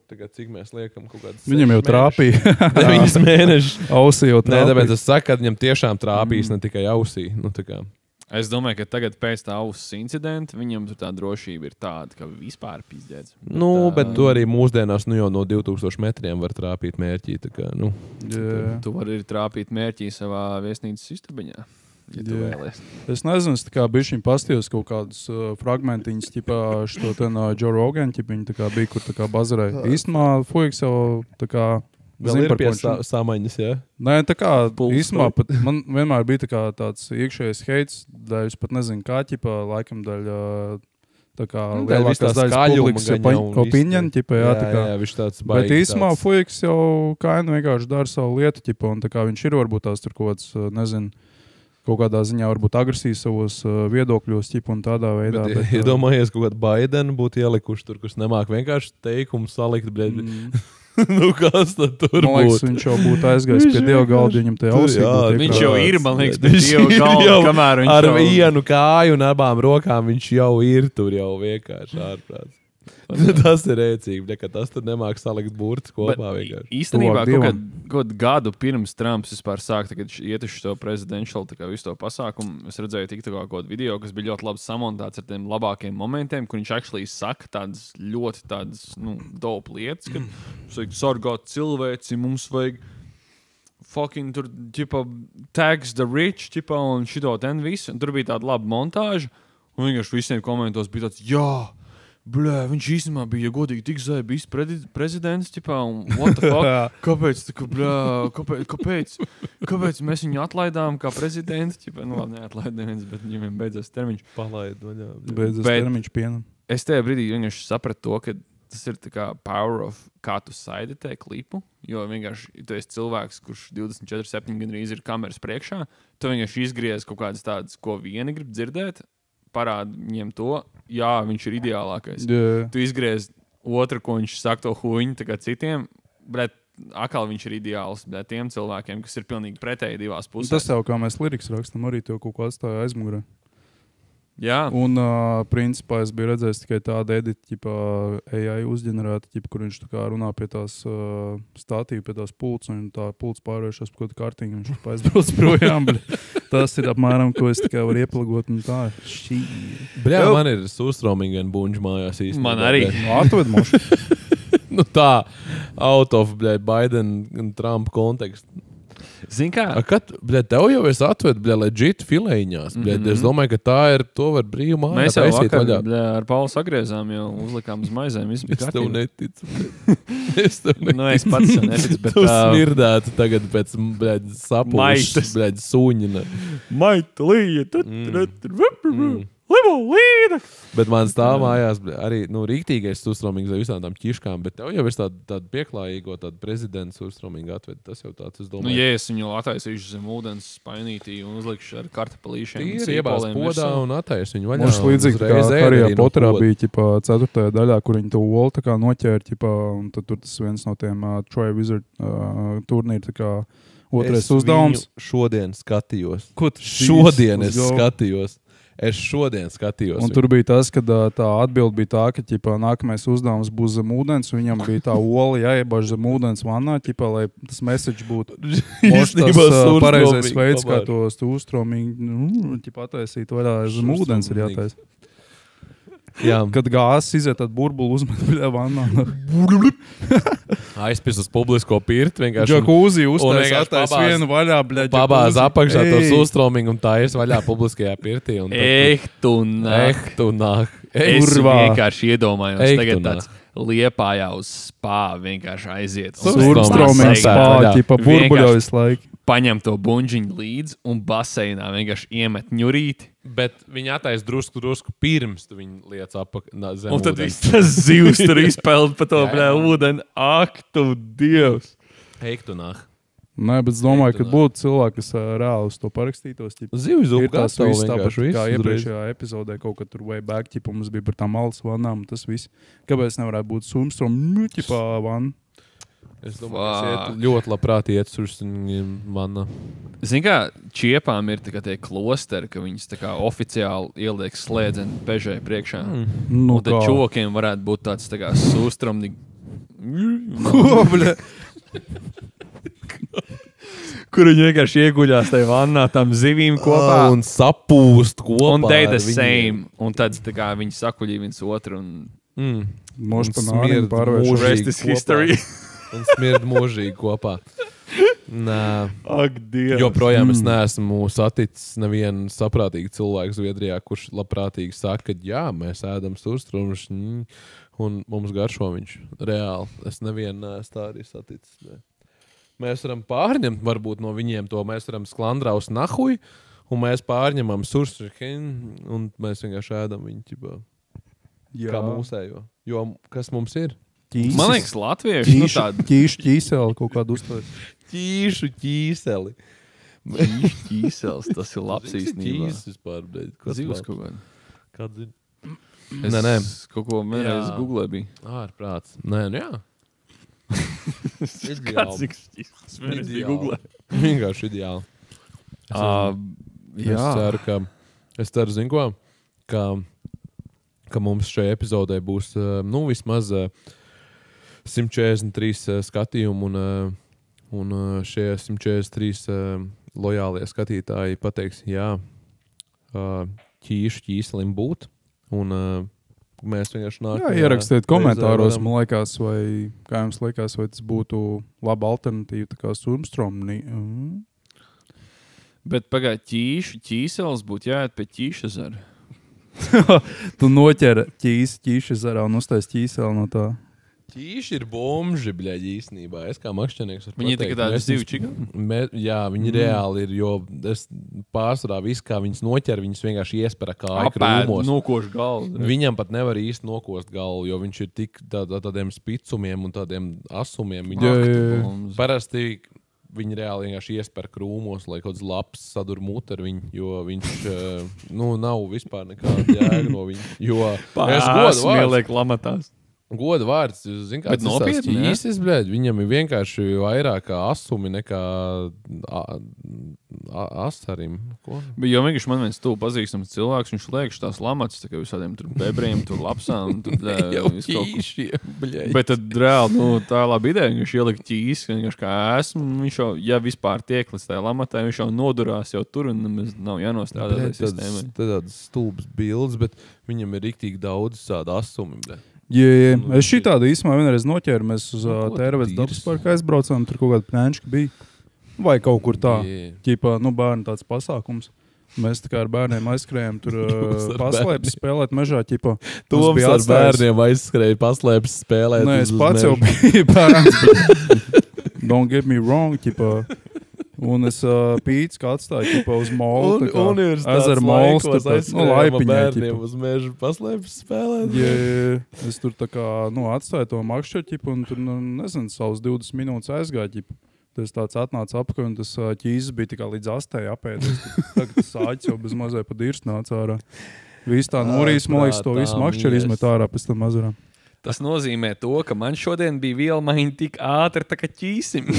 tagad cik mēs liekam kaut kādas. Viņam jau trāpīja. 9 mēnešus. Ausī jau Nē, trāpīja. tāpēc es saku, ka viņam tiešām trāpīs, ne tikai ausī. Es domāju, ka tagad pēc tā auss incidenta viņam tur tā drošība ir tāda, ka vispār pizdēdz. Bet to arī mūsdienās jau no 2000 metriem var trāpīt mērķī. Tu vari trāpīt mērķī savā viesnīcas istabiņā. Ja tu vēlies. Es nezinu, es bišķiņ pastījos kaut kādus fragmentiņus, ķipā šo ten Joe Rogan, ķipiņu bija, kur tā kā bazarēja. Īstenībā Fuiks jau tā kā Vēl ir pie samaņas, jā? Nē, tā kā īstenībā pat man vienmēr bija tā kā tāds iekšējais heits, daļ es pat nezinu kā, ķipā, laikam daļ tā kā lielākās daļas publikas opinion, ķipā, jā, tā kā. Jā, viņš tāds baigi. Bet īstenībā Fuiks jau kainu vienkārši dara savu lietu, ķipā, un tā kā viņš ir varbūt tās tur kaut kāds, nezinu, kaut kādā ziņā varbūt agresīvi savos viedokļos, ķipa, un tādā veidā. Bet iedomājies, kaut kādu Baidenu būtu ielikuši tur, kas nemāk vienkārši teikumu salikt, bet... Kas tad tur būtu? Man liekas, viņš jau būtu aizgājis pie Dieva galda, viņam te ausī būtu. Viņš jau ir, man liekas, pie Dieva galda, kamēr viņš ar vienu kāju un abām rokām viņš jau ir tur jau vienkārši ārprāts. Tas ir rēcīgi, ka tas tur nemāk salikt burtus kopā vienkārši. Īstenībā kaut gadu pirms Trumps vispār sāk iet uz šo presidential visu to pasākumu. Es redzēju kaut kādu video, kas bija ļoti labi samontāts ar tiem labākiem momentiem, kur viņš actually saka tādas ļoti dope lietas, ka mums vajag sargāt cilvēci, mums vajag fucking tur, tax the rich, un šito ten visu. Un tur bija tāda laba montāža, un vienkārši visiem komentos bija tāds, jā, blē, viņš īstenībā bija, ja godīgi, tik zai bijis prezidents, un what the fuck? Kāpēc mēs viņu atlaidām kā prezidents? Labi, neatlaidām viens, bet viņam beidzās termiņš. Palaid, vaļā. Beidzās termiņš pienam. Es tajā brīdī vienkārši sapratu to, ka tas ir tā kā power of kā tu saidetē klipu, jo vienkārši tu esi cilvēks, kurš 24/7 gandrīz ir kameras priekšā, tu vienkārši izgriez kaut kādas tādas, ko vieni grib dzirdēt, parādi viņiem to, jā, viņš ir ideālākais. Yeah. Tu izgriez otru, ko viņš saka to huņu, tā kā citiem, bet atkal viņš ir ideāls, bet tiem cilvēkiem, kas ir pilnīgi pretēji divās pusēs. Tas jau, kā mēs liriks rakstam, arī tev kaut ko atstāja aizmugurē. Jā. Un, principā, es biju redzējis tikai tādu editu, AI uzģenerētu, kur viņš tā kā runā pie tās statīvi, pie tās pults, un tā pults pārvēršas par kaut kārtīgu, viņš paizbrauc projām, bet tas ir apmēram, ko es tikai varu ieplagot, un tā šī. Bļā, man ir Sustromingen bunģi mājās īstenībā. Man arī. Atved mošu. Tā, out of, Biden un Trump kontekstu. Zini kā? Tev jau es atvedu, legit filēņās. Es domāju, ka to var brīvi mājā. Mēs jau vakar ar Paulu sagriezām, jau uzlikām uz maizēm. Es tev neticu. Es pats neticu, bet... Tu smirdētu tagad pēc, sapūšas, suņina. Maita līja. Libo līda. Bet man stāv mājās arī, rīktīgais Sustromings ar visām tām ķiškām, bet tev jau ir tāda pieklājīgo, tāda prezidents Sustroming atved. Tas jau tāds, es domāju. Ja es viņu attaisīšu zem ūdens spainītī un uzlikšu ar kartapelīšiem. Tīri iebās podā un attais viņu vaļā. Mums līdzīgi kā Harijā Poterā bija 4. daļā, kur viņi to olu tā kā noķēra, un tad tur tas viens no tiem Troy Wizard turnīri, tā kā otrais uzdevums. Šodien skatījos. Ko tu skatījos? Es šodien skatījos. Un tur bija tas, ka tā atbilde bija tā, ka nākamais uzdevums būs zem ūdens, un viņam bija tā ola jāiebāž zem ūdens vannā, lai tas message būtu pareizais veids, kā to Sustromīgi attaisīt vaļā zem ūdens ir jātais. Jā. Kad gāzes iziet tādu burbulu uzmet vannā. Aizpis uz publisko pirti vienkārši. Džakūzi uztais attais vienu vaļā, bļaļ. Pabāz apakšā to Sustroming un tā es vaļā publiskajā pirtī. Ehtunāk. Es vienkārši iedomājos tagad tāds Liepājā uz spā vienkārši aiziet. Sustroming spā, burbuļo visu laiku. Paņem to buņģiņu līdzi un baseinā vienkārši iemet ņurīti. Bet viņi attais drusku pirms tu viņu liec zem ūdens. Un tad viss tas zivs tur izpeld pa to ūdeni. Ak, tu Dievs! Ehtunāk. Nē, bet es domāju, ka būtu cilvēki, kas reāli uz to parakstītos. Zivs upu gatavu vienkārši visu. Kā iepriekšējā epizodē kaut kad tur way back, mums bija par tām malas vannām, tas viss. Kāpēc nevarētu būt Sustroming vanna? Es domāju, ka ļoti labprāt iet uz manā. Zini kā, čiepām ir tie klosteri, ka viņas tā kā oficiāli ieliek slēdzeni pežai priekšā. Un tad čokiem varētu būt tāds tā kā Sustroming Ko, bļa? Kur viņi vienkārši ieguļās tajā vannā, tam zivīm kopā. Un sapūst kopā. Un they the ar viņiem. same. Un tad tā kā viņi sakuļīja viens otru. Un Moši pa smird nāriem pārvērš. mūžīgi rest is kopā. history. Un smird mūžīgi kopā. Nē. Ak, Dievs. Joprojām es neesmu saticis nevienu saprātīgu cilvēku Zviedrijā, kurš labprātīgi saka, ka jā, mēs ēdam surstrumšus un mums garšo viņš. Reāli. Es nevienu neesmu tā arī saticis. Ne. Mēs varam pārņemt varbūt no viņiem to. Mēs varam sklandrā uz nahuj un mēs pārņemam surstrumšus un mēs vienkārši ēdam viņu ķipā, kā mūsējo. Jo kas mums ir? Ķīsis. Man liekas, latvieši nu tādi Ķīšu ķīseli kaut kādu uzstājas. Ķīšu ķīseli. ķīsels. Tas ir labs īstenībā. Ķīsis vispār, bļeļ. Zivs kaut kādā. Kāds ir? Es Nē. kaut ko vienreiz Jā. googlē biju. Ārprāts. Nē, nu jā. Ideāli. Es vienreiz biju googlē. Vienkārši ideāli. Es ceru, zinu ko, ka mums šajā epizodē būs vismaz 143 skatījumi un šie 143 lojālie skatītāji pateiks, jā, ķīšu ķīselim būt. Un mēs vienkārši Jā, nākamajā ierakstiet komentāros, reizē man liekas, vai, kā jums liekas, vai tas būtu laba alternatīva tā kā Surmstrom. Bet pagaid, ķīsels būtu jāiet pie ķīša zara. Tu noķer ķīšu zarā un uztais ķīseli no tā. Ķīši ir bomži, bļaļ, īstenībā. Es kā makšķernieks varu Viņi ir pateikt. tādi Mēs zivu viņus- čigani? Jā, viņi reāli ir, jo es pārsvarā visu, kā viņas noķer, viņas vienkārši iespēra kāju krūmos. Nokoš galvu. Viņam pat nevar īsti nokost galvu, jo viņš ir tik tādiem spicumiem un tādiem asumiem. Viņi parasti viņi reāli vienkārši iespēr krūmos, lai kaut kāds labs sadur muti ar viņu, jo viņš nav vispār nekāda jēga no viņa. Jo es Ieliek lamatās. goda vārds, zin, Bet kāds nopietni, ne? ķīsis, bļaļ, viņam ir vienkārši vairāk kā asumi nekā asarim. Ko? Bet jau vienkārši man viens tuvu pazīstams cilvēks, viņš liek tās lamatas, tā kā visādiem tur bebriem, tur lapsām. Tur, Jau visu kaut ko. ķīšiem, bļaļ. Bet tad reāli, tā ir laba ideja, viņš ielika ķīsi, vienkārši kā esmu, un viņš jau, ja vispār tiek līdz tajā lamatā, viņš jau nodurās jau tur, un nemaz nav jānostrādā tajā sistēmai. Tādas stulbas bildes, bet viņam ir riktīgi daudz tādu asumi, bļaļ. Jā. Es šī tādu īsumā vienreiz noķēru, mēs uz ko Tērvedes tu dabas dirsi? parku aizbraucām, tur kaut kāda plēnčka bija. Vai kaut kur tā, Jā. ķipā, bērnu tāds pasākums. Mēs tā kā ar bērniem aizskrējām, tur Jūs ar paslēpes spēlēt mežā, ķipā. Toms ar bērniem aizskrēja paslēpes spēlēt. Nē, es uz pats jau mežu. biju bērns. Don't get me wrong, ķipā. Un es pīts kā atstāju, ķipā, uz molu. Ezera mols, tur tāds, laipiņā, bērniem ķipā. uz mežu paslēpes spēlēt. Jā, es tur tā kā, atstāju to makšķerķipu un tur, nezinu, savus 20 minūtes aizgāju, ķipa. Tas tāds atnāca apakaļ un tas ķīzes bija tikai līdz astēji apēdies. Tagad tas sāķis jau bez mazai pa dirst nāca ārā. Viss tā norīs, man liekas, to visu makšķeri izmet ārā pēc tam mazarā. Tas nozīmē to, ka man šodien bija vielmaiņa tik ātri, tā kā ķīsim.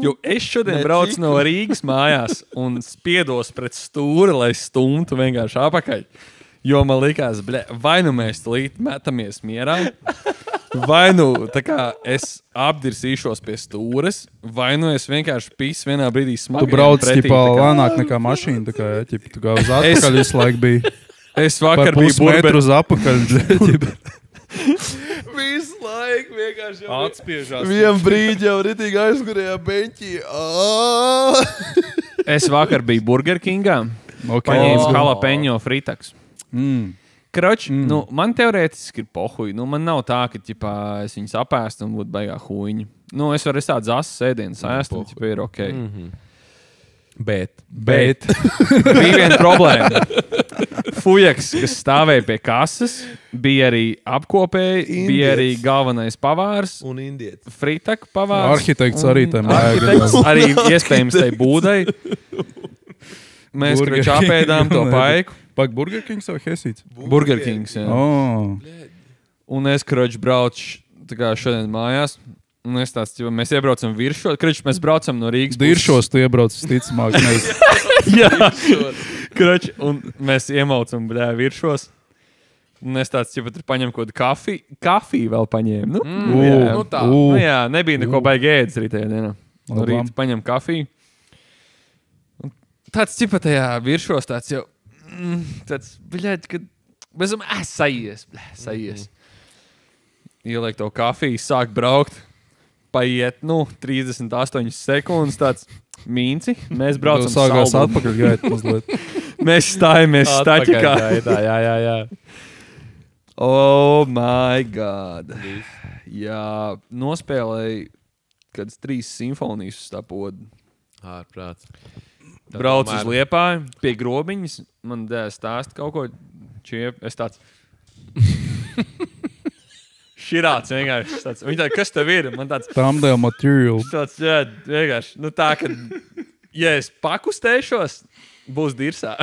Jo es šodien braucu no Rīgas mājās un spiedos pret stūri, lai stumtu vienkārši apakaļ. Jo man likās, vai nu mēs tulīt metamies mierā, vai nu tā kā es apdirsīšos pie stūres, vai nu es vienkārši pisu vienā brīdī smagi. Tu brauc ķipā lēnāk nekā mašīna, tā kā, ķipa, tu kā uz atpakaļ visu laiku bija. Es Par vakar biju pusmetru uz apakaļ. ķipa. Visu laiku vienkārši jau Atspiežās. Vien brīdi jau ritīgi aizgurējā beņķī. Es vakar biju Burger Kingā, paņēmu jalapeņo fritaks. Kroč, man teorētiski ir pohuji. Man nav tā, ka ķipā, es viņus apēstu un būtu baigā huīņi. Es varu tādas asas sēdienas ēst, un ķipā ir ok. Bet. Bija viena problēma. Fujaks, kas stāvēja pie kases, bija arī apkopēji, bija arī galvenais pavārs, Un indietis. fritak pavārs. Arhitekts arī tam Arhitekts arī iespējams tai būdai. Mēs kroči apēdām to paiku. Pak Burger Kings vai Hesīts? Burger Kings, jā. Oh. Un es kroči braucu tā kā šodien mājās. Un es tāds, mēs iebraucam virsšos. Kroči, mēs braucam no Rīgas. Diršos tu iebrauc, ticamāk. Jā, kroči, un mēs iemaucam virsšos. Un es tāds, ja pat ir paņem kaut kādu kafiju vēl paņēmu. Nu tā. Jā, nebija neko baigi ēdis arī tajā dienā. No rīta paņem kafiju. Un tāds ķipa tajā viršos tāds jau, tāds, bļaļ, kad mēs sajies. Ieliek to kafiju, sāk braukt, paiet, 38 sekundes, tāds mīnci, mēs braucam sākās atpakaļ gaita mazliet. Mēs stājamies staķikā. Jā. Oh my God. Jā, nospēlēju kādas 3 simfonijas uz tā podu. Ārprāts. Braucu uz Liepāju, pie grobiņas, man dēļ stāst kaut ko čiep. Es tāds... Širāts vienkārši. Viņa tāda, kas tev ir? Man tāds... Thumbnail material. Tāds, jā, vienkārši. Tā, ka, ja es pakustēšos, būs dirsā.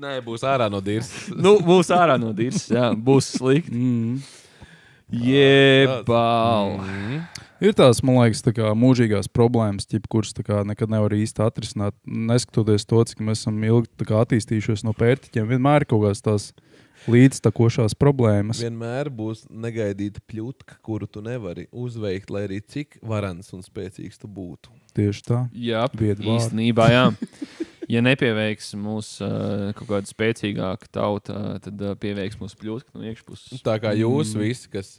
Nē, būs ārā no dirsas. Būs ārā no dirsas, jā. Būs slikti. Jebau. Ir tās, man liekas, tā kā mūžīgās problēmas, kuras nekad nevar īsti atrisināt. Neskatoties to, cik mēs esam ilgi tā kā attīstījušies no pērtiķiem, vienmēr ir kaut kāds tās līdztekošās problēmas. Vienmēr būs negaidīta pļutka, kuru tu nevari uzveikt, lai arī cik varans un spēcīgs tu būtu. Tieši tā. Jā, īstenībā, jā. Ja nepieveiks mūs kaut kāda spēcīgāka tauta, tad pieveiks mūs pļūtka no iekšpuses. Tā kā jūs visi, kas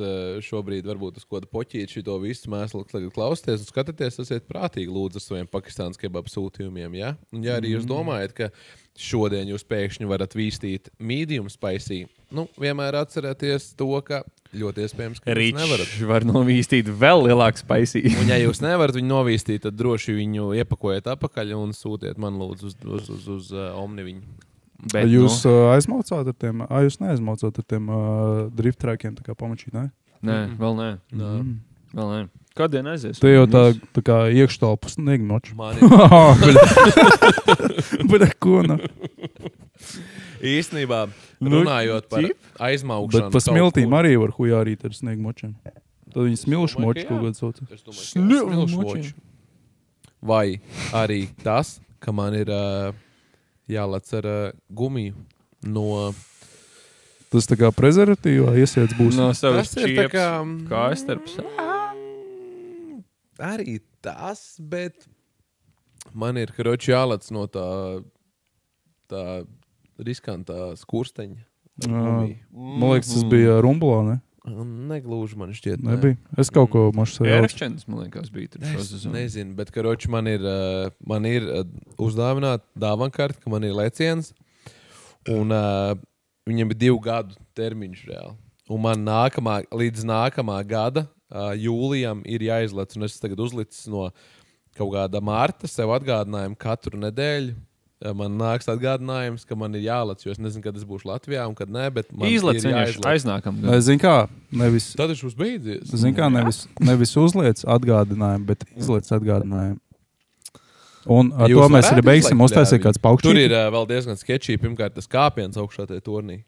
šobrīd varbūt uz kādu poķīti šito visu mēslu klausties un skatāties, esiet prātīgi lūdzu ar saviem Pakistānas kebab sūtījumiem, ja? Un ja arī jūs domājat, ka šodien jūs pēkšņi varat vīstīt medium spicy, vienmēr atcerēties to, ka ļoti iespējams, ka jūs nevarat. Ričs var novīstīt vēl lielāku spicy. Un ja jūs nevarat viņu novīstīt, tad droši viņu iepakojiet apakaļ un sūtiet man lūdzu uz Omni viņu. Bet, jūs aizmaucāt ar tiem, jūs neaizmaucāt ar tiem drift trackiem, tā kā pamačīt, ne? Nē, vēl nē. Vēl nē. Kādien aizies? Te jau tā kā iekštelpu sniegmoči. Man ir. Bet ko nav? Īstenībā, runājot par aizmaukšanu. Bet pa smiltīm arī var hujārīt ar sniegmočiem. Tad viņi smilšmoči kaut kāds sauc. Smilšmoči. Vai arī tas, ka man ir jālec ar gumiju no... Tas tā kā prezervatīvā iesiets būs. No savas Tas ir tā kā... Kājastarps. Arī tas, bet man ir, karoči, jālec no tā riskantā skursteņa. Man liekas, tas bija Rumblā, ne? Neglūži man šķiet. Nebija. Es kaut ko mašu sajaucu. Ēršķens, man liekas, bija tur šo sezonu. Nezinu, bet, karoči, man ir uzdāvināta dāvankarte, ka man ir leciens, un viņam ir 2 gadu termiņš reāli. Un man līdz nākamā gada jūlijam ir jāizlec, un es tagad uzlicis no kaut kāda marta sev atgādinājumu katru nedēļu. Man nāks atgādinājums, ka man ir jālec, jo es nezinu, kad es būšu Latvijā un kad nē, bet man Izlec ir jāizlec. aiznākam. Zini kā, nevis... Tad viņš būs beidzies. Zini kā, nevis uzliec atgādinājumu, bet izliec atgādinājumu. Un ar to mēs arī beigsim uztaisīt kāds paukšķīt. Tur ir vēl diezgan sketčī, pirmkārt, tas kāpiens augšā tajā turnī.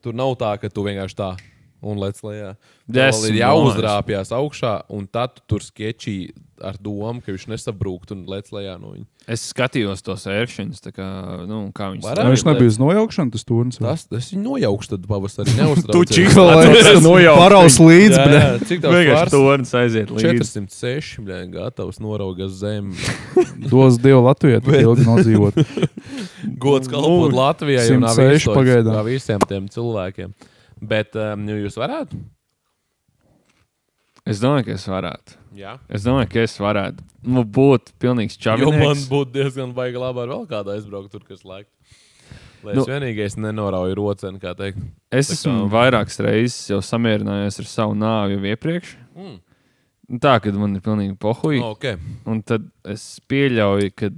Tur nav tā, ka tu vienkārši tā un lec lejā. Vēl ir jāuzrāpjās augšā, un tad tu tur sketčī ar domu, ka viņš nesabrūkt un lec lejā no viņa. Es skatījos tos ēršņus, tā kā, kā viņš Varam? Viņš nebija uz nojaukšanu, tas turns. Es viņu nojaukšu tad pavasarī, neuztraucies. Tu čīkstās Paraus līdz, Jā, bļa. cik tavs Vienkārši svars? turns aiziet līdzi. 406, bļa, gatavs noraugas zem. Dos Dievu Latvijai, tad ilgi nodzīvot. Gods kalpot Latvijai un 106 pagaidām. kā visiem tiem cilvēkiem. Bet jūs varētu? Es domāju, ka es varētu. Jā. Es domāju, ka es varētu. Būt pilnīgs Jo man čavinieks. būtu diezgan baigi labā ar vēl kādu aizbraukt tur, kas laiktu. Lai es vienīgais nenorauju roceni, kā teikt. Es esmu vairākas reizes jau samierinājies ar savu nāvi jau iepriekš. Tā, kad man ir pilnīgi pohuji. Okay. Un tad es pieļauju, ka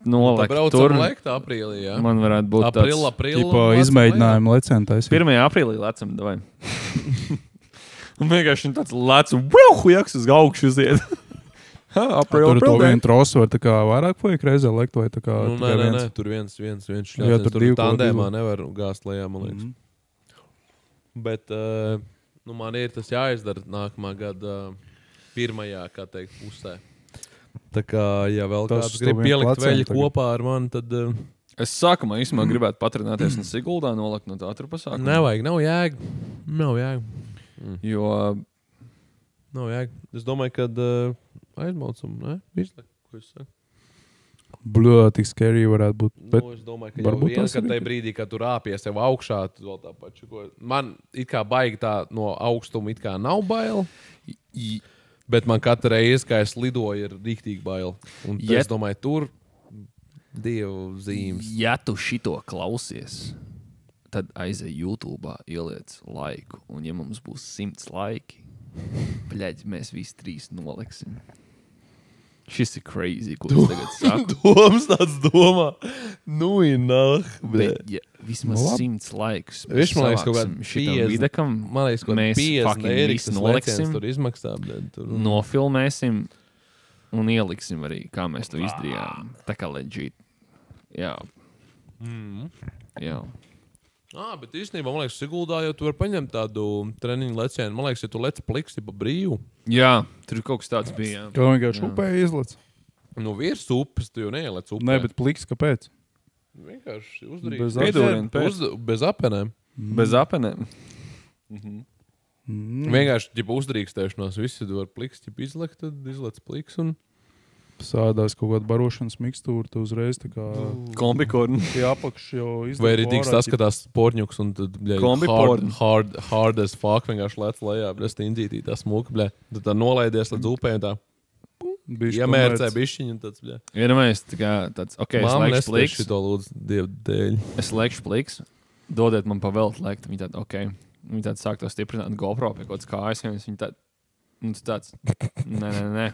nolikt tur. Laikta aprīlī, jā. Man varētu būt Aprila. Tipo izmēģinājumu lecentais. 1. aprīlī lecam, davai. Un vienkārši tāds lec un hujaks uz augšu uziet. Tur to vienu trosu var tā kā vairāk vajag reizē lekt vai tā kā Nē, tur viens šļāciens. Jā, tur divi tandēmā nevar gāzt lejā, man liekas. Bet man ir tas jāizdara nākamā gada pirmajā, kā teikt, pusē. Tā kā, ja vēl Tas kāds grib to vien pielikt placēm veļu tagad. kopā ar mani, tad Es sākumā īstenībā gribētu patrināties un Siguldā nolikt no tā pasākuma. Nevajag, nav jēga. Jo... Nav jēga. Es domāju, ka aizmaucam, ne? Izliek, ko es saku. Bļā, tik scary varētu būt. Bet Es domāju, ka jau viens, ka tajā brīdī, kad tu rāpies sev augšā, tu vēl tā paču, ko... Man it kā baigi tā no augstuma it kā nav bail, bet man katru reizi, kā es lidoju, ir rīktīgi bail. Un es domāju, tur dievu zīmes. Ja tu šito klausies, tad aizej YouTube, ieliec laiku. Un ja mums būs 100 laiki, bļaļ, mēs visi 3 noliksim. Šis ir crazy, ko es tagad saku. Domas tāds domā. Nu, nāk. Bet, ja vismaz 100 laikus Viņš man liekas, kaut kādā šitam videkam, man liekas, mēs fucking visi noliksim, tur izmaksā. Tur... nofilmēsim un ieliksim arī, kā mēs to izdarījām. Tā kā legit. Jā. Jā. Bet īstenībā, man liekas, Siguldā jau tu vari paņemt tādu treniņu lecienu. Man liekas, ja tu leci pliks pa brīvu. Jā, tur kaut kas tāds bija. kā vienkārši upē izlec. Nu, virs upes tu jau neielec upē. Nē, bet pliks, kāpēc? Vienkārši uzdarīt. Bez Bez apenēm. Bez apenēm. Vienkārši, ja uzdrīkstēšanās visi tu var pliks, ja izlekt, tad izlec pliks un... Sādās kaut kādu barošanas mikstūru, tu uzreiz tā kā... Kombikorni. Tie apakš jau izdara. Vai arī tiks saskatās sporņuks un tad, hard as fuck, vienkārši lec lejā, bļa, stindzītī tā smuka, bļa. Tad tā nolaidies līdz upē un tā... Iemērcē bišķiņu un tāds, bļa. Vienamēs tā kā tāds, ok, Māma es lekšu pliks. šito lūdzu dievu dēļ. Es lekšu pliks. Dodiet man pa veltu lekt. Viņi tādi, ok. Viņi tādi sāk to stiprināt GoPro pie kaut kāds kājas. Viņi tādi, nu tāds, nē.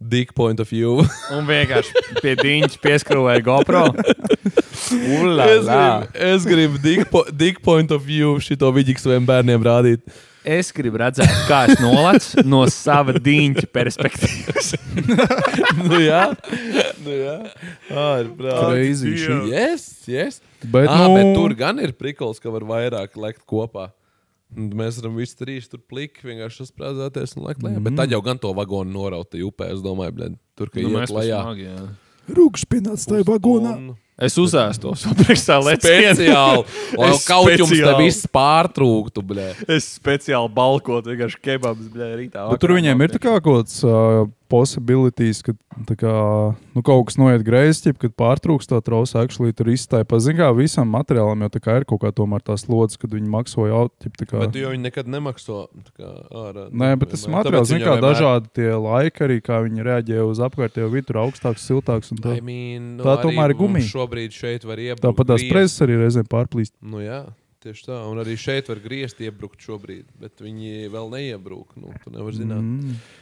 Dick point of view. Un vienkārši pie diņķa pieskrūvēja GoPro. Ulala. Es gribu dick point of view šito vidīgu saviem bērniem rādīt. Es gribu redzēt, kā es nolacu no sava diņķa perspektīvas. Nu jā. Ir brāl. Crazy shit. Yes. Bet, Bet tur gan ir prikols, ka var vairāk lekt kopā. Un mēs varam visi 3 tur pliki vienkārši sasprāzēties un lekt lejā. Bet tad jau gan to vagonu norauta upē, es domāju, bļed, tur, ka iet lejā. Rūkš pienāc tajā vagonā. Es uzēstos un priekšā lecienu. Speciāli. Lai kaut jums te viss pārtrūktu, bļē. Es speciāli balkot, vienkārši kebabs, bļē, rītā. Bet tur viņiem ir tā kā kaut kāds possibilities, ka tā kā, nu, kaut kas noiet greizi, kad pārtrūks tā trausa, actually tur izstāja. Zin kā, visam materiālam jau tā kā ir kaut kā tomēr tās lodas, kad viņi makso jau, tā kā... Bet jo viņi nekad nemakso tā kā ārā. Nē, bet tas materiāls, zin kā, dažādi tie laiki arī, kā viņi reaģē uz apkārtējo vidu, tur augstāks, siltāks un tā. Tā tomēr ir gumija. Šobrīd šeit var iebrukt. Tāpat tās preses arī reizēm pārplīst. Nu jā, tieši tā. Un arī šeit var griezt iebrukt šobrīd, bet viņi vēl neiebruk. Nu, tu nevar zināt.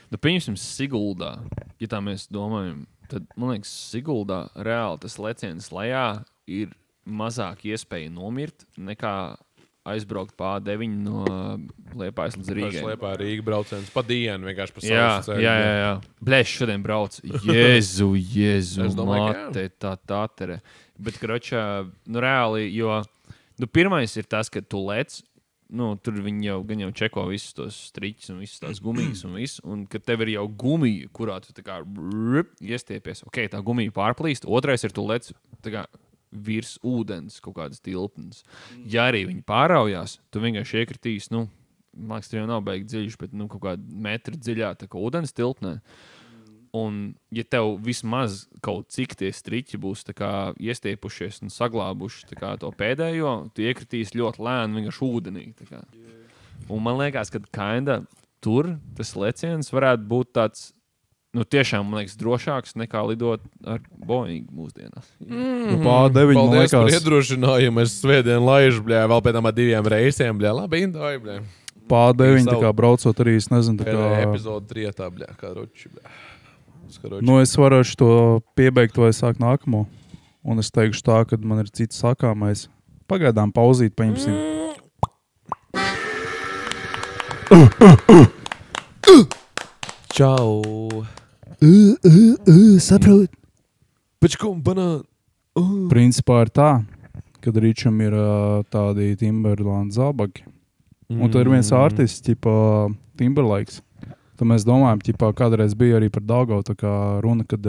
Nu, pieņemsim Siguldā, ja tā mēs domājam, tad, man liekas, Siguldā reāli tas leciens lejā ir mazāk iespēja nomirt nekā aizbraukt pār 9 no Liepājas līdz Rīgai. Liepā Rīga brauciens pa dienu vienkārši pa saules ceļu. Jā. Blēš, šodien brauc. Jēzu, mate, tā tere. Bet, kročā, nu reāli, jo, nu pirmais ir tas, ka tu lec, nu, tur viņi jau gan jau čeko visus tos striķus un visas tās gumijas un visu, un kad tev ir jau gumija, kurā tu tā kā iestiepies, ok, tā gumija pārplīst, otrais ir tu lec, tā kā virs ūdens kaut kādas tilpnes. Ja arī viņi pāraujās, tu vienkārši iekritīs, nu, man liekas, tur jau nav beigi dziļš, bet, nu, kaut kādu metru dziļā, tā kā ūdens tilpnē. Un, ja tev vismaz kaut cik tie striķi būs tā kā iestiepušies un saglābuši tā kā to pēdējo, tu iekritīs ļoti lēni vienkārši ūdenī. Tā kā. Un man liekas, ka kinda tur tas leciens varētu būt tāds, nu tiešām, man liekas, drošāks nekā lidot ar Boeing mūsdienās. Pār 9, man Paldies par liekas, iedrošinājumu. Es svētdien laižu, bļē, vēl pēc tam ar 2 reisiem, bļē. Labi, indoju, bļē. pār 9, tā kā braucot arī, es nezinu, tā Pēdējā kā... epizode 3, bļē, kā roči, bļē. Nu, es varēšu to piebeigt, vai sākt nākamo. Un es teikšu tā, ka man ir cits sakāmais. Pagaidām pauzīt, paņemsim. Čau. Saprot. Pačkom, banān. Principā ir tā, kad Ričam ir tādi Timberland zābaki. Un tad ir viens artists, ķipa Timberlakes. Tad mēs domājam, ķipā, kādreiz bija arī par Daugau tā kā runa, kad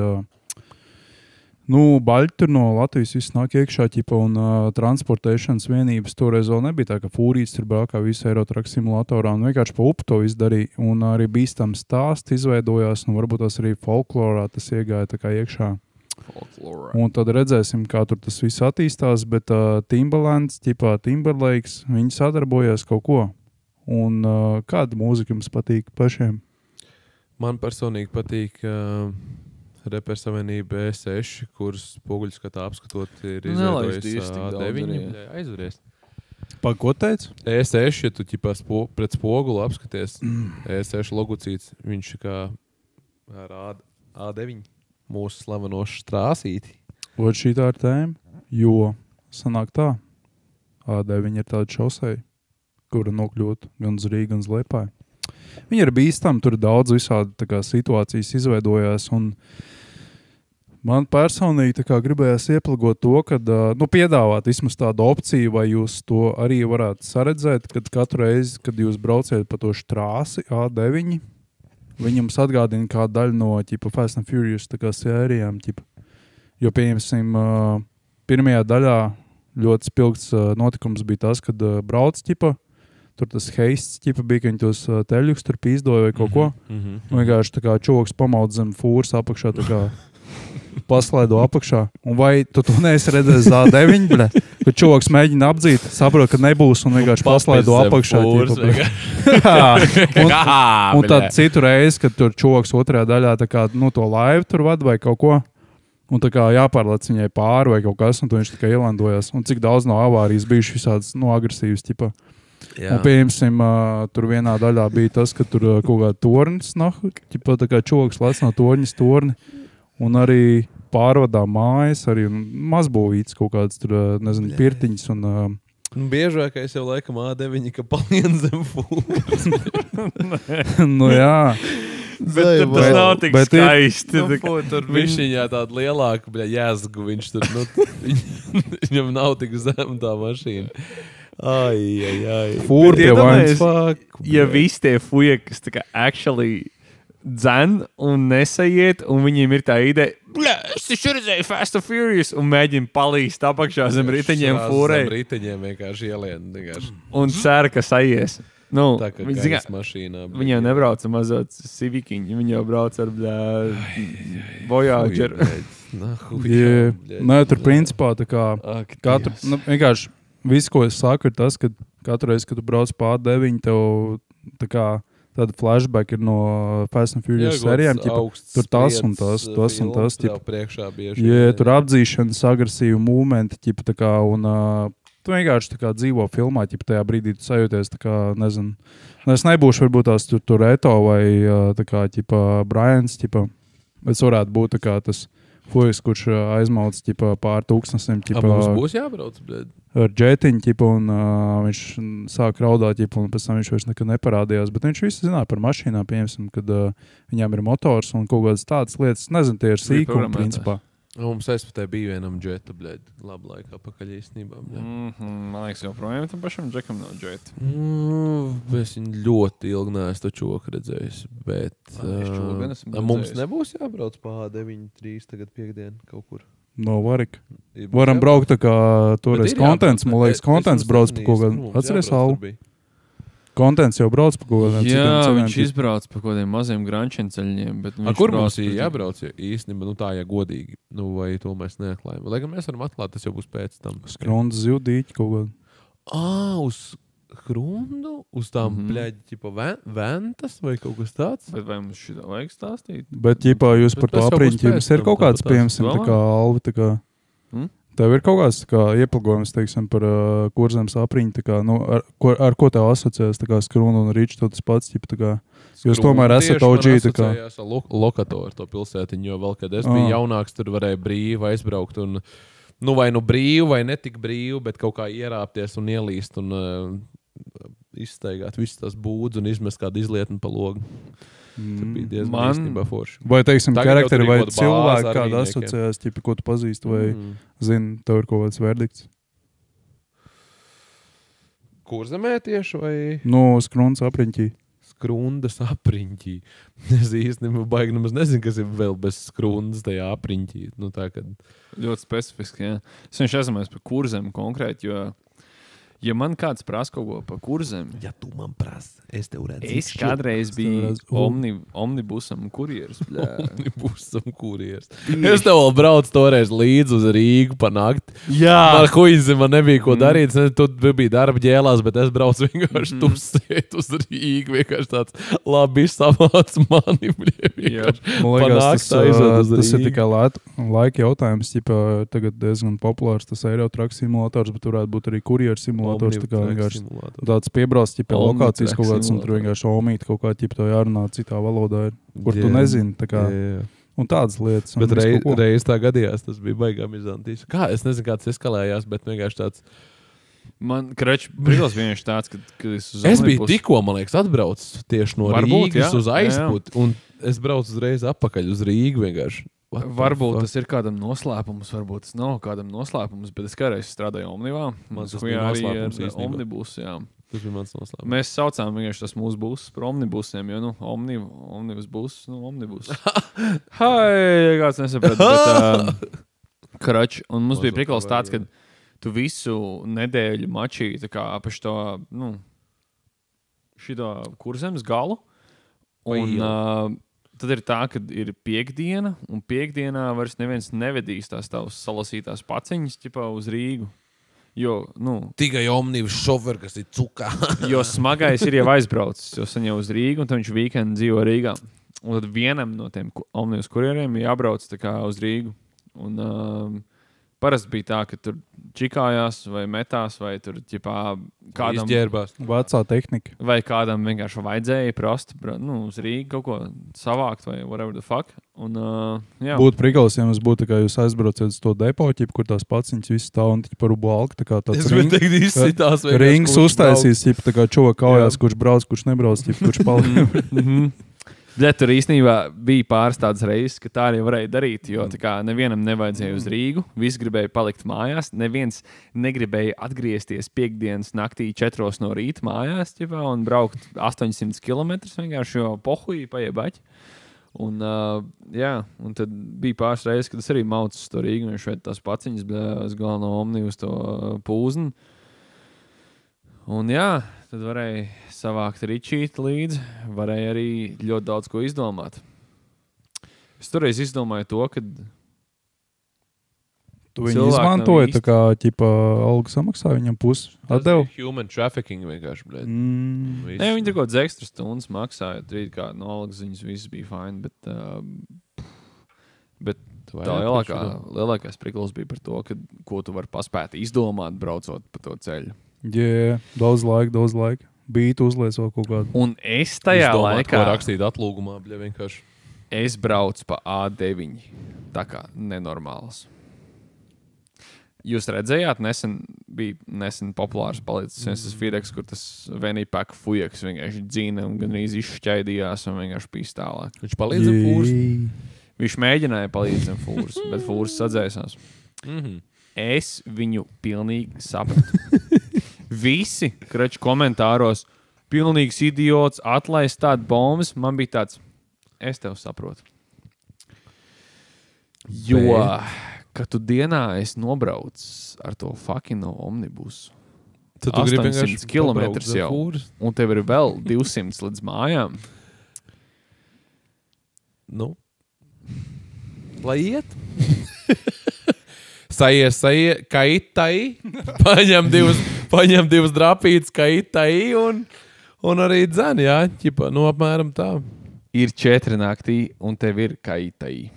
Nu, baļķi tur no Latvijas viss nāk iekšā, ķipa, un transportēšanas vienības toreiz vēl nebija tā, ka fūrīts tur brākā visu Eirotruck simulatorā, un vienkārši pa upu to visu darīja, un arī bīstams stāsts izveidojās, un varbūt tas arī folklorā tas iegāja tā kā iekšā. Folklorā. Un tad redzēsim, kā tur tas viss attīstās, bet Timbalands, ķipā Timberlakes, viņi sadarbojās kaut ko. Un kāda mūzika jums patīk pašiem? Man personīgi patīk Reper Savienība E6, kuras spoguļskatā apskatot ir izveidojis A9. Aizveries. Pa ko teic? E6, ja tu ķipā pret spogulu apskaties, E6 logocīts, viņš kā ar A9 mūsu slavenošu strāsīti. Ot šī tā ir tēma, jo sanāk tā, A9 ir tāda šoseja, kura nokļūt gan uz Rīgu, gan uz Liepāju. Viņi ir bīstami, tur daudz visādi tā kā situācijas izveidojās, un man personīgi tā kā gribējās ieplagot to, kad, piedāvāt vismaz tādu opciju, vai jūs to arī varētu saredzēt, kad katru reizi, kad jūs brauciet pa to štrāsi A9, viņi jums atgādina kādu daļu no ķipa Fast and Furious tā kā sērijām, ķipa. Jo, pieņemsim, pirmajā daļā ļoti spilgts notikums bija tas, kad brauc ķipa, tur tas heists ķipa bija, ka viņi tos teļuks tur pīzdoja vai kaut ko. Vienkārši tā kā čoks pamaud zem fūras apakšā, tā kā paslaido apakšā. Un vai tu to neesi redzējis A9, bļa? Kad čoks mēģina apdzīt, saprot, ka nebūs un vienkārši paslaido apakšā. Un tad citu reizi, kad tur čoks otrajā daļā tā kā, to laivu tur vada vai kaut ko. Un tā kā jāpārlec viņai pāri vai kaut kas, un tu viņš tā kā ielandojās. Un cik daudz no avārijas bijuši visādas agresīvas, ķipa. Jā. Un pieņemsim, tur vienā daļā bija tas, ka tur kaut kā tornis, ķipa tā kā čoks lec no torņas torni. Un arī pārvadā mājas, arī mazbūvīts kaut kāds tur, nezinu, pirtiņas un... Biežākais jau laikam A9, ka palien zem fūras. Jā. Bet tas nav tik skaisti. Tur višķiņā tāda lielāka, jāzgu, viņš tur, viņam nav tik zem tā mašīna. Ai. Fūra pie vainas. Ja visi tie fuja, kas tā kā actually dzen un nesaiet, un viņiem ir tā ideja, es taču redzēju Fast and Furious, un mēģina palīst apakšā zem riteņiem fūrei. Zem riteņiem vienkārši ielien. Un cer, ka saies. Tā kā gaisa mašīnā. Viņi jau nebrauc ar mazot Civikiņu, viņi jau brauc ar Voyager. Nē, tur principā tā kā katru, vienkārši viss, ko es saku, ir tas, ka katru reizi, kad tu brauc pa A9, tev tā kā tāda flashback ir no Fast and Furious sērijām, tur tas un tas. Tur apdzīšanas agresīvu momenti, tā kā, un tu vienkārši tā kā dzīvo filmā, tajā brīdī tu sajūties, tā kā, nezinu, es nebūšu varbūt tās tur Eto vai tā kā, Brians, bet es varētu būt tā kā tas fujas, kurš aizmauc, pār tūkstnesim, mums būs jābrauc, blēd. Ar džetiņu, un viņš sāk raudāt, un pēc tam viņš vairs nekad neparādījās. Bet viņš visu zināja par mašīnām, pieņemsim, kad viņām ir motors un kaut kādas tādas lietas. Nezinu, tie ir sīkumi, principā. Mums aizpatē bija vienam džeta, blēd, labu laiku apakaļ īstenībā. Man liekas, joprojām tam pašam džekam nav džeta. Es viņu ļoti ilgi neesmu to čoku redzējis, bet mums nebūs jābrauc pa A9-3 tagad piekdien kaut kur. No Varika. Varam braukt tā kā toreiz kontents. Man liekas, kontents brauc pa kaut kādiem. Atceries, Alu? Kontents jau brauc pa kaut kādiem. Jā, viņš izbrauc pa kaut kādiem maziem grančenceļiem. Kur mums jābrauc īstenībā? Tā, ja godīgi. Vai to mēs neatklājam? Lai gan mēs varam atklāt, tas jau būs pēc tam. Skrundas zivdīķi kaut kādā. Uz Grundu? Uz tām, bļaļ, ventas vai kaut kas tāds? Bet vai mums šitā vajag stāstīt? Bet, jūs par to apriņķi, jums ir kaut kāds, piemēram, tā kā Alvi, tā kā... Tev ir kaut kāds ieplagojums, teiksim, par Kurzemes apriņu, tā kā, ar ko tev asociēs, tā kā Skrunda un Ričs, tas pats, tā kā... Jūs tomēr esat OG, tā kā... Lokatoru to pilsētiņu, jo vēl, kad es biju jaunāks, tur varēja brīvi aizbraukt un... vai brīvi, vai netik brīvi, bet kaut kā ierāpties un ielīst un izstaigāt visas tās būdz un izmest kādu izlietni pa logu. Tas bija diezgan īstenībā forši. Vai, teiksim, karakteri vai cilvēki kāda asociēs, ko tu pazīsti, vai zini, tev ir kaut kāds verdikts? Kurzemē tieši vai? Skrundas apriņķī. skrundas apriņķī. Es īstenībā baigi nemaz nezinu, kas ir vēl bez skrundas tajā apriņķī. Nu, tā, kad... Ļoti specifiski, jā. Es vienkārši esmu par kurzem konkrēti, jo, ja man kāds prasa kaut ko par kurzem, Ja tu man prasa, es tev redzu. es kādreiz biju omnibusam kurieris. Omnibusam kurieris. Es tev vēl braucu toreiz līdzi uz Rīgu pa nakti. Jā. Man huizi, man nebija ko darīt. Tu biji darba ģēlās, bet es braucu vienkārši tusēt uz Rīgu. Vienkārši tāds labi savāc mani. Man liekas, tas ir tikai laika jautājums. Ķipa, tagad diezgan populārs tas Eirotraks simulators, bet varētu būt arī kurieru simulators. Tā kā vienkārši tāds piebrauc, ķipa lokācijas kaut kāds, un tur vienkārši omīt kaut kā ķipa to jārunā citā valodā, kur tu nezini. Tā kā, un tādas lietas. Bet reiz tā gadījās, tas bija baigā mizantīs. Kā? Es nezinu, kāds eskalējās, bet vienkārši tāds... Man, brīdās vienkārši tāds, kad es biju tikko, man liekas, atbraucis tieši no Rīgas uz aizputi, un es braucu uzreiz apakaļ uz Rīgu vienkārši. Varbūt tas ir kādam noslēpums, varbūt tas nav kādam noslēpums, bet es kādreiz strādāju Omnivā. Tas bija noslēpums īstenībā. Omnibus, jā. Tas bija mans noslēpums. Mēs saucām vienkārši tas mūsu busus par omnibusiem, jo, omnibus busus, omnibus. Hai, kāds nesaprat, bet, un mums bija prikals tāds, ka tu visu nedēļu mačīji tā kā pa šito kurzemes galu, un tad ir tā, ka ir piekdiena, un piekdienā vairs neviens nevedīs tās tavas salasītās paciņas ķipā uz Rīgu. Jo, tikai omnibus šoferi, kas ir cukā. Jo smagais ir jau aizbraucis, jo sen jau uz Rīgu, un tad viņš weekend dzīvo Rīgā. Un tad vienam no tiem omnibus kurieriem jābrauc tā kā uz Rīgu. Un parasti bija tā, ka tur čikājās vai metās, vai tur ķipā kādam... Izģērbās. Vecā tehnika. Vai kādam vienkārši vajadzēja prast, uz Rīgu kaut ko savākt vai whatever the fuck. Un, jā. Būtu prikals, ja mums būtu, kā jūs aizbrauciet uz to depo, ķip, kur tās paciņas viss stāv un tikai par ubalku, tā kā tāds rings uztaisīs, ķip, tā kā čova kaujās, kurš brauc, kurš nebrauc, ķip, kurš paliek. Bet tur īstenībā bija pāris tādas reizes, ka tā arī varēja darīt, jo tā kā nevienam nevajadzēja uz Rīgu, visi gribēja palikt mājās, neviens negribēja atgriezties piekdienas naktī 4 no rīta mājās ķipā, un braukt 800 kilometrus vienkārši, jo pohuji paiebaķi. Un, un tad bija pāris reizes, kad es arī maucu uz to Rīgu, un viņš ved tās paciņas, bez galveno omni uz to pūzni. Un jā, tad varēja savākt ričīt līdzi, varēja arī ļoti daudz ko izdomāt. Es toreiz izdomāju to, ka tu viņu izmantoji, tā kā ķipa algu samaksāja viņam pusi. Atdev? Human trafficking vienkārši, blēd. Ne, viņi tur kaut kāds ekstra stundas maksāja, trīt kā no algas viņas viss bija fine, bet tā lielākais prikls bija par to, ka, ko tu vari paspēt izdomāt, braucot pa to ceļu. Jā, daudz laika. Bītu uzlieso kaut kādu. Un es tajā laikā... Ko rakstīt atlūgumā, bļa, vienkārši. Es braucu pa A9. Tā kā nenormāls. Jūs redzējāt, nesen populārs palicis viens tas Fidex, kur tas Venipack fujeks vienkārši dzīna un gan arī izšķaidījās un vienkārši pīs tālāk. Viņš palīdz zem fūras? Viņš mēģināja palīdz zem fūras, bet fūras sadzēsās. Es viņu pilnīgi sapratu. Visi komentāros pilnīgs idiots, atlaist tādu bombas. Man bija tāds, es tev saprotu. Jo, kad tu dienā esi nobrauc ar to fucking omnibusu, 800 kilometrus jau, un tev ir vēl 200 līdz mājām. Lai iet. Sajies, kaitai, paņem divas drapītas kaitai un arī dzen, jā, ķipa, apmēram tā. Ir 4 naktī un tev ir kaitai.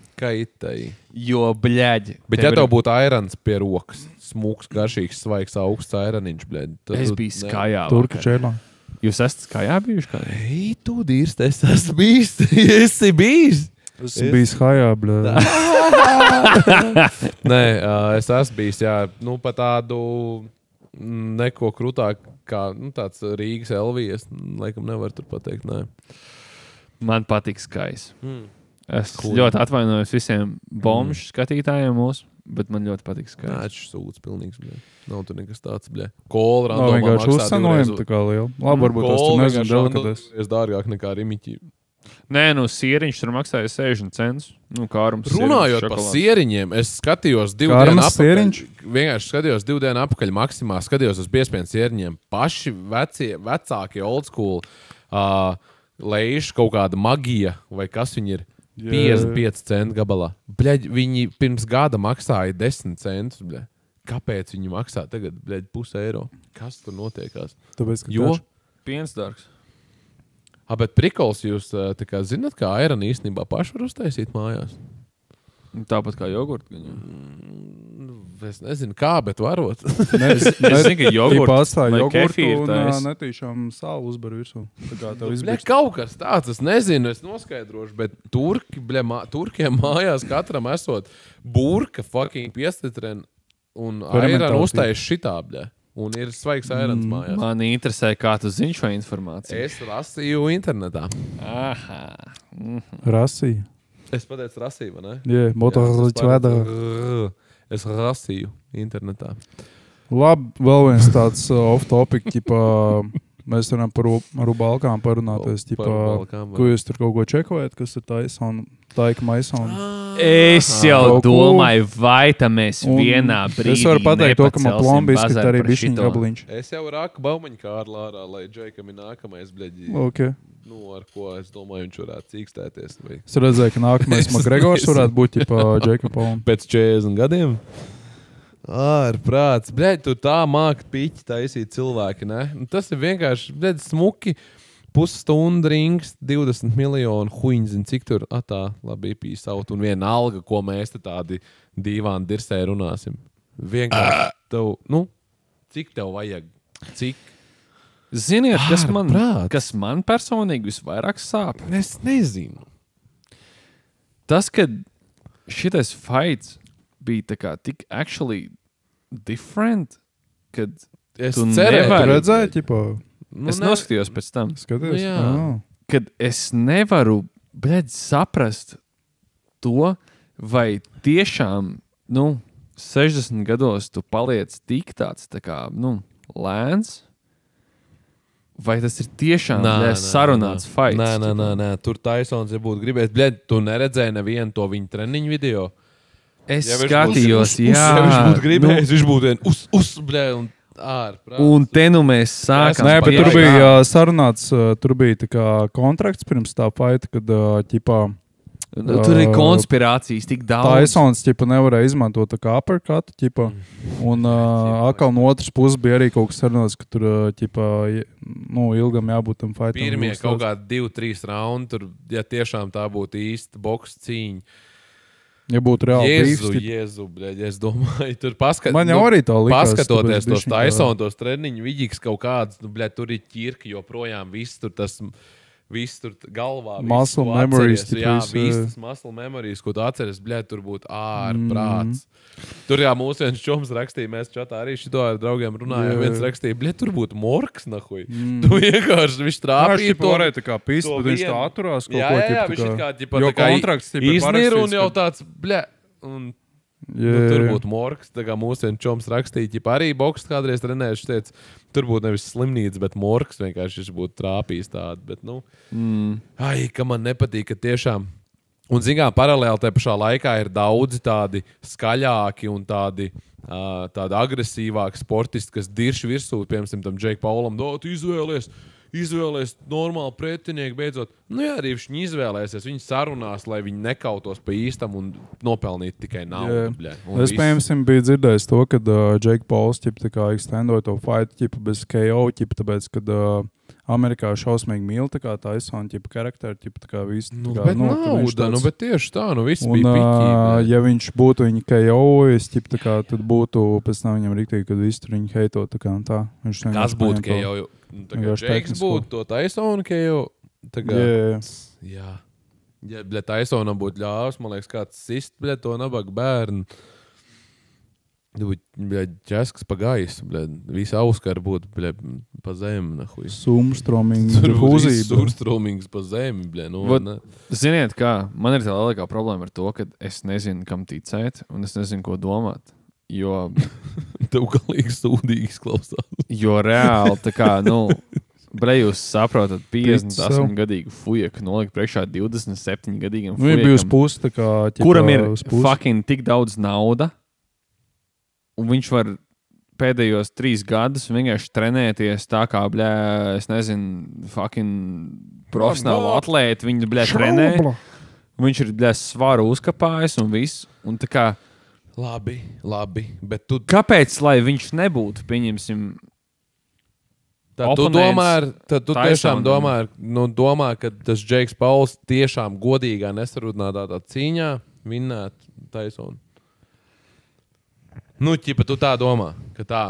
Jo, bļaģi. Bet ja tev būtu airans pie rokas, smūks, garšīgs, svaigs, augsts airaniņš, bļaģi. Es biju skajā. Turku čēlā. Jūs esat skajā bijuši kādreiz? Ei, tu dirst, es esmu bijis. Esi bijis. Es biju skajā, bļaģi. Nē, es esmu bijis, jā, pa tādu neko krutāk kā, tāds Rīgas Elvijas, laikam nevar tur pateikt, nē. Man patīk skais. Es ļoti atvainojos visiem bomžu skatītājiem mūsu, bet man ļoti patīk Nē, skaidrs. šis sūds pilnīgs, bļē. Nav tur nekas tāds, bļē. Kola Nav randomā vienkārši maksā uzsanojumi tā kā liela. Labi, varbūt tas tur nezinu delikatēs. Es dārgāk nekā rimiķi. Nē, nu, sieriņš tur maksāja 60 centus. Nu, kārums. Runājot par sieriņiem, es skatījos 2 Kārmas dienu atpakaļ. sieriņš? Vienkārši skatījos 2 dienu atpakaļ Maksimā, skatījos uz piespiedu sieriņiem. Paši vecākie old school leiši kaut kāda magija, vai kas viņi ir, 55 centu gabalā. Bļaļ, viņi pirms gada maksāja 10 centus, bļaļ. Kāpēc viņi maksā tagad, bļaļ, €1? Kas tur notiekās? Tāpēc, ka Jo? Piens dārgs. Bet prikols jūs tā kā zināt, kā airanu īstenībā paši var uztaisīt mājās? Tāpat kā jogurts. Es nezinu kā, bet varot. Es zinu, ka jogurts Pārstāja vai jogurtu kefīru un taisa. netīšām sālu uzbar virsū. Tā kā tev Bļa, izbīst. kaut kas tāds, es nezinu, es noskaidrošu, bet turkiem mājās katram esot burka fucking piestitreni un airanu uztais šitā, bļa. Un ir svaigs airans mājās. Man interesē, kā tu zini šo informāciju. Es lasīju internetā. Aha. Rasija. Es pateicu rasīju, vai ne? Jā, motoroloģiski vedā. Es lasīju internetā. Labi, vēl viens tāds off-topic, ķipā, mēs varam par Rubalkām parunāties, ķipā, Rubalkām, ko jūs tur kaut ko čekojat, kas ir Taika Maisona. Es jau Kaut ko. domāju, vai tam mēs Un vienā brīdī Es varu pateikt to, ka man nepacelsim plombi izskat bazaru arī par bišķiņ šito. gabaliņš. Es jau raku baumaņu kārlu ārā, lai Džekam ir nākamais, bļaģi. Okay. Nu, ar ko es domāju, viņš varētu cīkstēties. Vai Es redzēju, ka nākamais Makgregors varētu būt, ķipā, Džeka Paula. pēc 40 gadiem? Ārprāts. Bļaļ, tu tā māki piķi taisīt cilvēki, ne? Nu, tas ir vienkārši, bļaļ, smuki. Pusstunda rings, 20 miljonu huīņzin, cik tur atā labi pīsaut. Un viena alga, ko mēs te tādi dīvāni dirsē runāsim. Vienkārši tev, nu, cik tev vajag? Cik? Ziniet, Ārprāts. kas man personīgi visvairāk sāp? Es nezinu. Tas, ka šitais fights bija tā kā tik actually different, kad Es Tu cerēju. Tu nevari. redzēji, ķipā, es noskatījos pēc tam, skaties? Nu, jā. Ā. kad es nevaru, bļaļ, saprast to, vai tiešām, 60 gados tu paliec tik tāds, tā kā, lēns, vai tas ir tiešām sarunāts fights? Nē. Tur Taisons, ja būtu gribējis, bļaļ, tu neredzēji nevienu to viņa treniņu video. Es Ja viņš skatījos, būtu- jā. Ja viņš būtu gribējis, viņš būtu vien bļaļ, un ārprāts. Un te nu mēs sākam. Nē, bet Jā, tur jā. bija sarunāts, tur bija tā kā kontrakts pirms tā faita, kad, ķipā, Tur ir konspirācijas tik daudz. Taisons, ķipā, nevarēja izmantot tā kā uppercut, ķipā. Un atkal no otras puses bija arī kaut kas sarunāts, ka tur, ķipā, ilgam jābūt tam faitam. Pirmie kaut kādi 2-3 raundi, tur, ja tiešām tā būtu īsta boks cīņa. Ja būtu reāli Jēzu, bļaļ, es domāju, tur Man jau arī tā likās. Paskatoties tāpēc tos bišķiņ tā- Taisons, tos treniņu viģiks kaut kāds, bļaļ, tur ir ķirki joprojām, viss tur tas... Viss tur galvā. Muscle viss, ko memories, atceries. Jā, tipos, viss tas muscle memories, ko tu atceries, bļaļ, tur būtu ārprāts. Tur jā, mūsu viens čoms rakstīja, mēs čatā arī šito ar draugiem runājām. Viens rakstīja, bļaļ, tur būtu morks, nahuj. Tu vienkārši, viņš Viņš trāpīja to varēja tā kā pist, to bet viņš tā vienu. atturās kaut Jā, ko. jā, ķip, viņš tā ir kā- kā, ģipa, jo tā kā kontrakts ķip ir iznir un parakstīts, jau ka- tāds, bļaļ, un Jā, Nu, tur jā. būtu morks. Tā kā mūsu viens čoms rakstīja, ja arī boks kādreiz trenējuši, teica, tur būtu nevis slimnīca, bet morks vienkārši viņš būtu trāpījis tādu. Bet, ai, ka man nepatīk, ka tiešām. Un, zinām, paralēli tajā pašā laikā ir daudzi tādi skaļāki un tādi agresīvāki sportisti, kas dirši virsū, piemēram, tam Džeku Paulam, dot izvēlēs normāli pretinieku beidzot. Nu, jā, arī viņš izvēlēsies, viņi sarunās, lai viņi nekautos pa īstam un nopelnītu tikai naudu. Bļa, un Es, viss. piemēram, biju dzirdējis to, ka Džeks Pauls ekstendoja to fight ķipa, bez KO, ķipa, tāpēc, ka Amerikā šausmīgi mīl Taisona karakteri. Nu, bet nauda, bet tieši tā, viss Un, bija piķī. ja viņš būtu viņa KO-jis, tad būtu pēc tam viņam rīktīgi, kad visi tur viņu heito. Kas būtu, ka jau Džeks būtu to Taisonu, ka jau tagad. Jā. Ja, bļa, Taisonam būtu ļāvis, man liekas, kāds sist, bļa, to nabaga bērnu. Ķeskas pa gaisu, visa auskara būtu, pa zemi, nahuj. Sumstromings, Tur būtu fūzība. surstromings pa zemi, Ziniet kā, man ir tā lielākā problēma ar to, ka es nezinu, kam ticēt, un es nezinu, ko domāt. Jo Tev galīgi sūdīgi izklausās. Jo reāli, tā kā, jūs saprotat, 58-gadīgu fujeku nolikt priekšā 27-gadīgam Viņa bija uz pusi, tā kā... Kuram ir fucking tik daudz nauda, un viņš var pēdējos 3 gadus vienkārši trenēties tā kā, es nezinu, fucking profesionāli atlēti, viņi, trenē. Viņš ir, svaru uzkapājis un viss, un tā kā... Labi, bet tu... Kāpēc, lai viņš nebūtu, pieņemsim... Tad tu tiešām domā, ka tas Džeiks Pauls tiešām godīgā nesarunātā cīņā vinnētu Tysonu. Ķipa, tu tā domā, ka tā.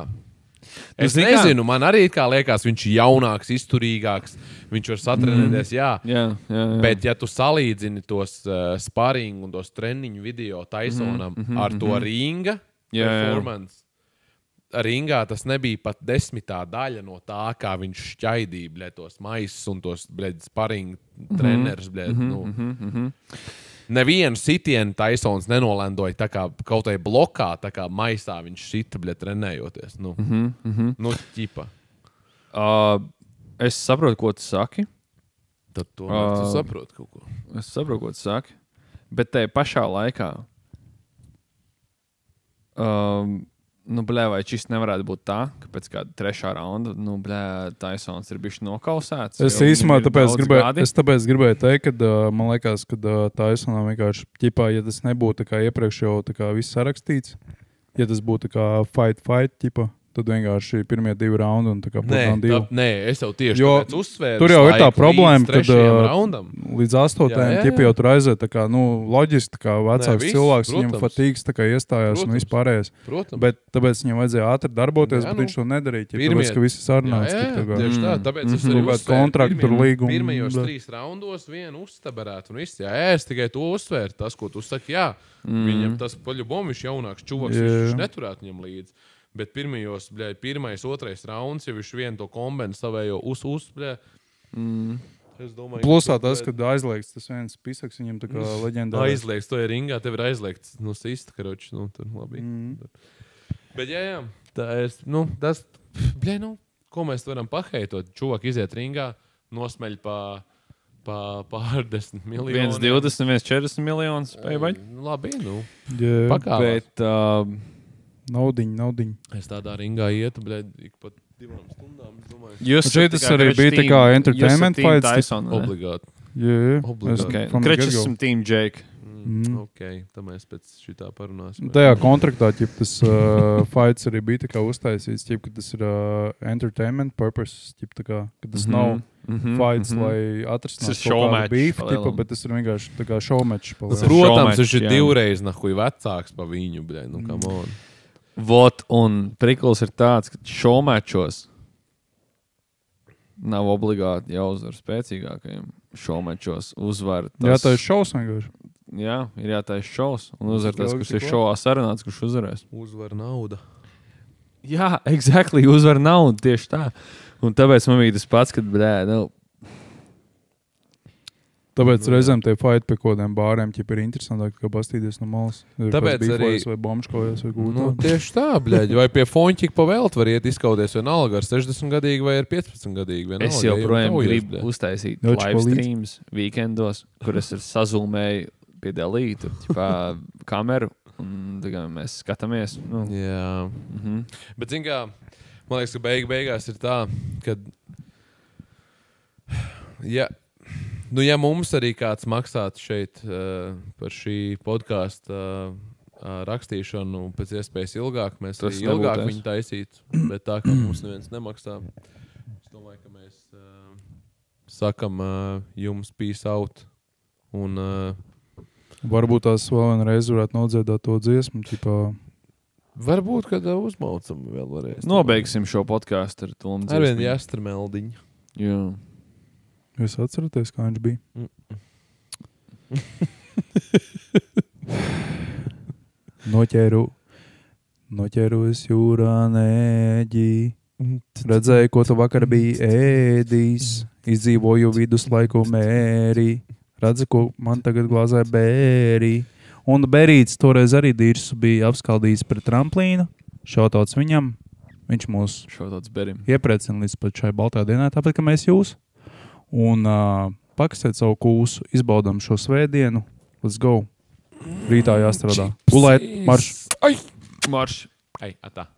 Es nezinu, man arī kā liekas, viņš ir jaunāks, izturīgāks, viņš var satrenēties, jā. Bet ja tu salīdzini tos sparingu un tos treniņu video Tysonam ar to ringa performance, ringā tas nebija pat 10. daļa no tā, kā viņš šķaidīja tos maisus un tos sparingu trenerus. Nevienu sitienu Tysons nenolendoja tā kā kaut vai blokā, tā kā maisā viņš šita, trenējoties. Ķipa. Es saprotu, ko tu saki. Tad tomēr tu saproti kaut ko. Es saprotu, ko tu saki. Bet te pašā laikā vai šis nevarētu būt tā, ka pēc kāda 3. raunda, Tysons ir bišķi nokausēts. Es īsumā tāpēc gribēju teikt, ka man liekas, ka Tysonam vienkārši, ķipā, ja tas nebūtu tā kā iepriekš jau tā kā viss sarakstīts, ja tas būtu tā kā fight, ķipā, tad vienkārši pirmie 2 raundi un tā kā putnām 2. Nē, es jau tieši tāpēc uzsvēru. Tur jau ir tā problēma, kad raundam. Līdz 8. ķipa jau tur aiziet, tā kā, loģiski, tā kā vecāks cilvēks, viņam fatīgs tā kā iestājās un vispārējais. Bet tāpēc viņam vajadzēja ātri darboties, bet viņš to nedarīja, tāpēc, ka visi sarunāts. Tieši tā, tāpēc es arī uzsvēru pirmajos 3 raundos vienu uzstabarētu un viss. Es tikai to uzsvēru, tas, ko tu saki, viņam tas paļubom, viņš jaunāks čuvaks, viņš neturētu viņam līdzi. Bet pirmais, 2. rauns, ja viņš vienu to kombinu savējo es domāju... Plusā tas, kad aizliegts tas viens pisaks, viņam tā kā leģendārs. Aizliegts, to ir ringā, tev ir aizliegts, sista, karoči, tur labi. Bet jā, tā ir, tas, ko mēs varam paheitot? Čuvak iziet ringā, nosmeļ pār 10 miljonus. 1,20, 1,40 miljonus, pēbaļ. Labi, pakāvās. Bet... Naudiņ. Es tādā ringā ietu, ik pat 2 stundām, es domāju. Šeit tas arī bija tā kā entertainment fights. Obligāti. Jā. Krečs esam Team Jake. Ok, tā mēs pēc šitā parunāsim. Tajā kontraktā, tas fights arī bija tā kā uztaisīts, ka tas ir entertainment purpose, tā kā, ka tas nav fights, lai atrastinātu kaut kādu beef, bet tas ir vienkārši tā kā showmatch. Protams, viņš ir 2 reizes nahuj vecāks pa viņu, come on. Un prikls ir tāds, ka showmatchos nav obligāti jāuzvar spēcīgākajiem. Showmatchos uzvar tas... Jā, tā ir šovs vienkārši. Jā, ir jātais šovs. Un uzvar tas, kurš ir šovā sarunāts, kurš uzvarēs. Uzvar nauda. Jā, exactly, uzvar nauda, tieši tā. Un tāpēc man bija tas pats, kad, Tāpēc reizēm tie fight pie kodiem bāriem ir interesantāk, kā pastīties no malas. Tāpēc arī... Vai bombškojas vai gūtā. Tieši tā, vai pie foņķika pa veltu var iet izkauties vienalga ar 60-gadīgu vai ar 15-gadīgu. Es joprojām gribu uztaisīt live streams weekendos, kur es sazūmēju pie delītu, kameru, un mēs skatāmies. Jā. Bet, zin kā, man liekas, ka beigās ir tā, ka... Ja mums arī kāds maksātu šeit par šī podkāsta rakstīšanu pēc iespējas ilgāk, mēs arī ilgāk viņu taisītu, bet tā, ka mums neviens nemaksā, es domāju, ka mēs sakam jums peace out un... Varbūt tās vēl vienreiz varētu nodziedāt to dziesmu, Varbūt, kad uzmaucam vēl varēs. Nobeigsim šo podkāstu ar to dziesmu. Ar vien jāstra meldiņu. Jā. Jūs atceraties, kā viņš bija? Noķeros jūrā nēģi. Redzēju, ko tu vakar biji ēdīs. Izdzīvoju viduslaiku mēri. Redzi, ko man tagad glāzē bērī. Un Berīts toreiz arī Dirsu bija apskaldījis pret tramplīnu. Šautauts viņam. Viņš mūs iepriecina līdz pat šai baltā dienā, tāpēc, ka mēs jūs. Un pakasiet savu kūsu, izbaudam šo svētdienu. Let's go. Rītā jāstrādā. Gulēt, marš. Marš. Ei, atā.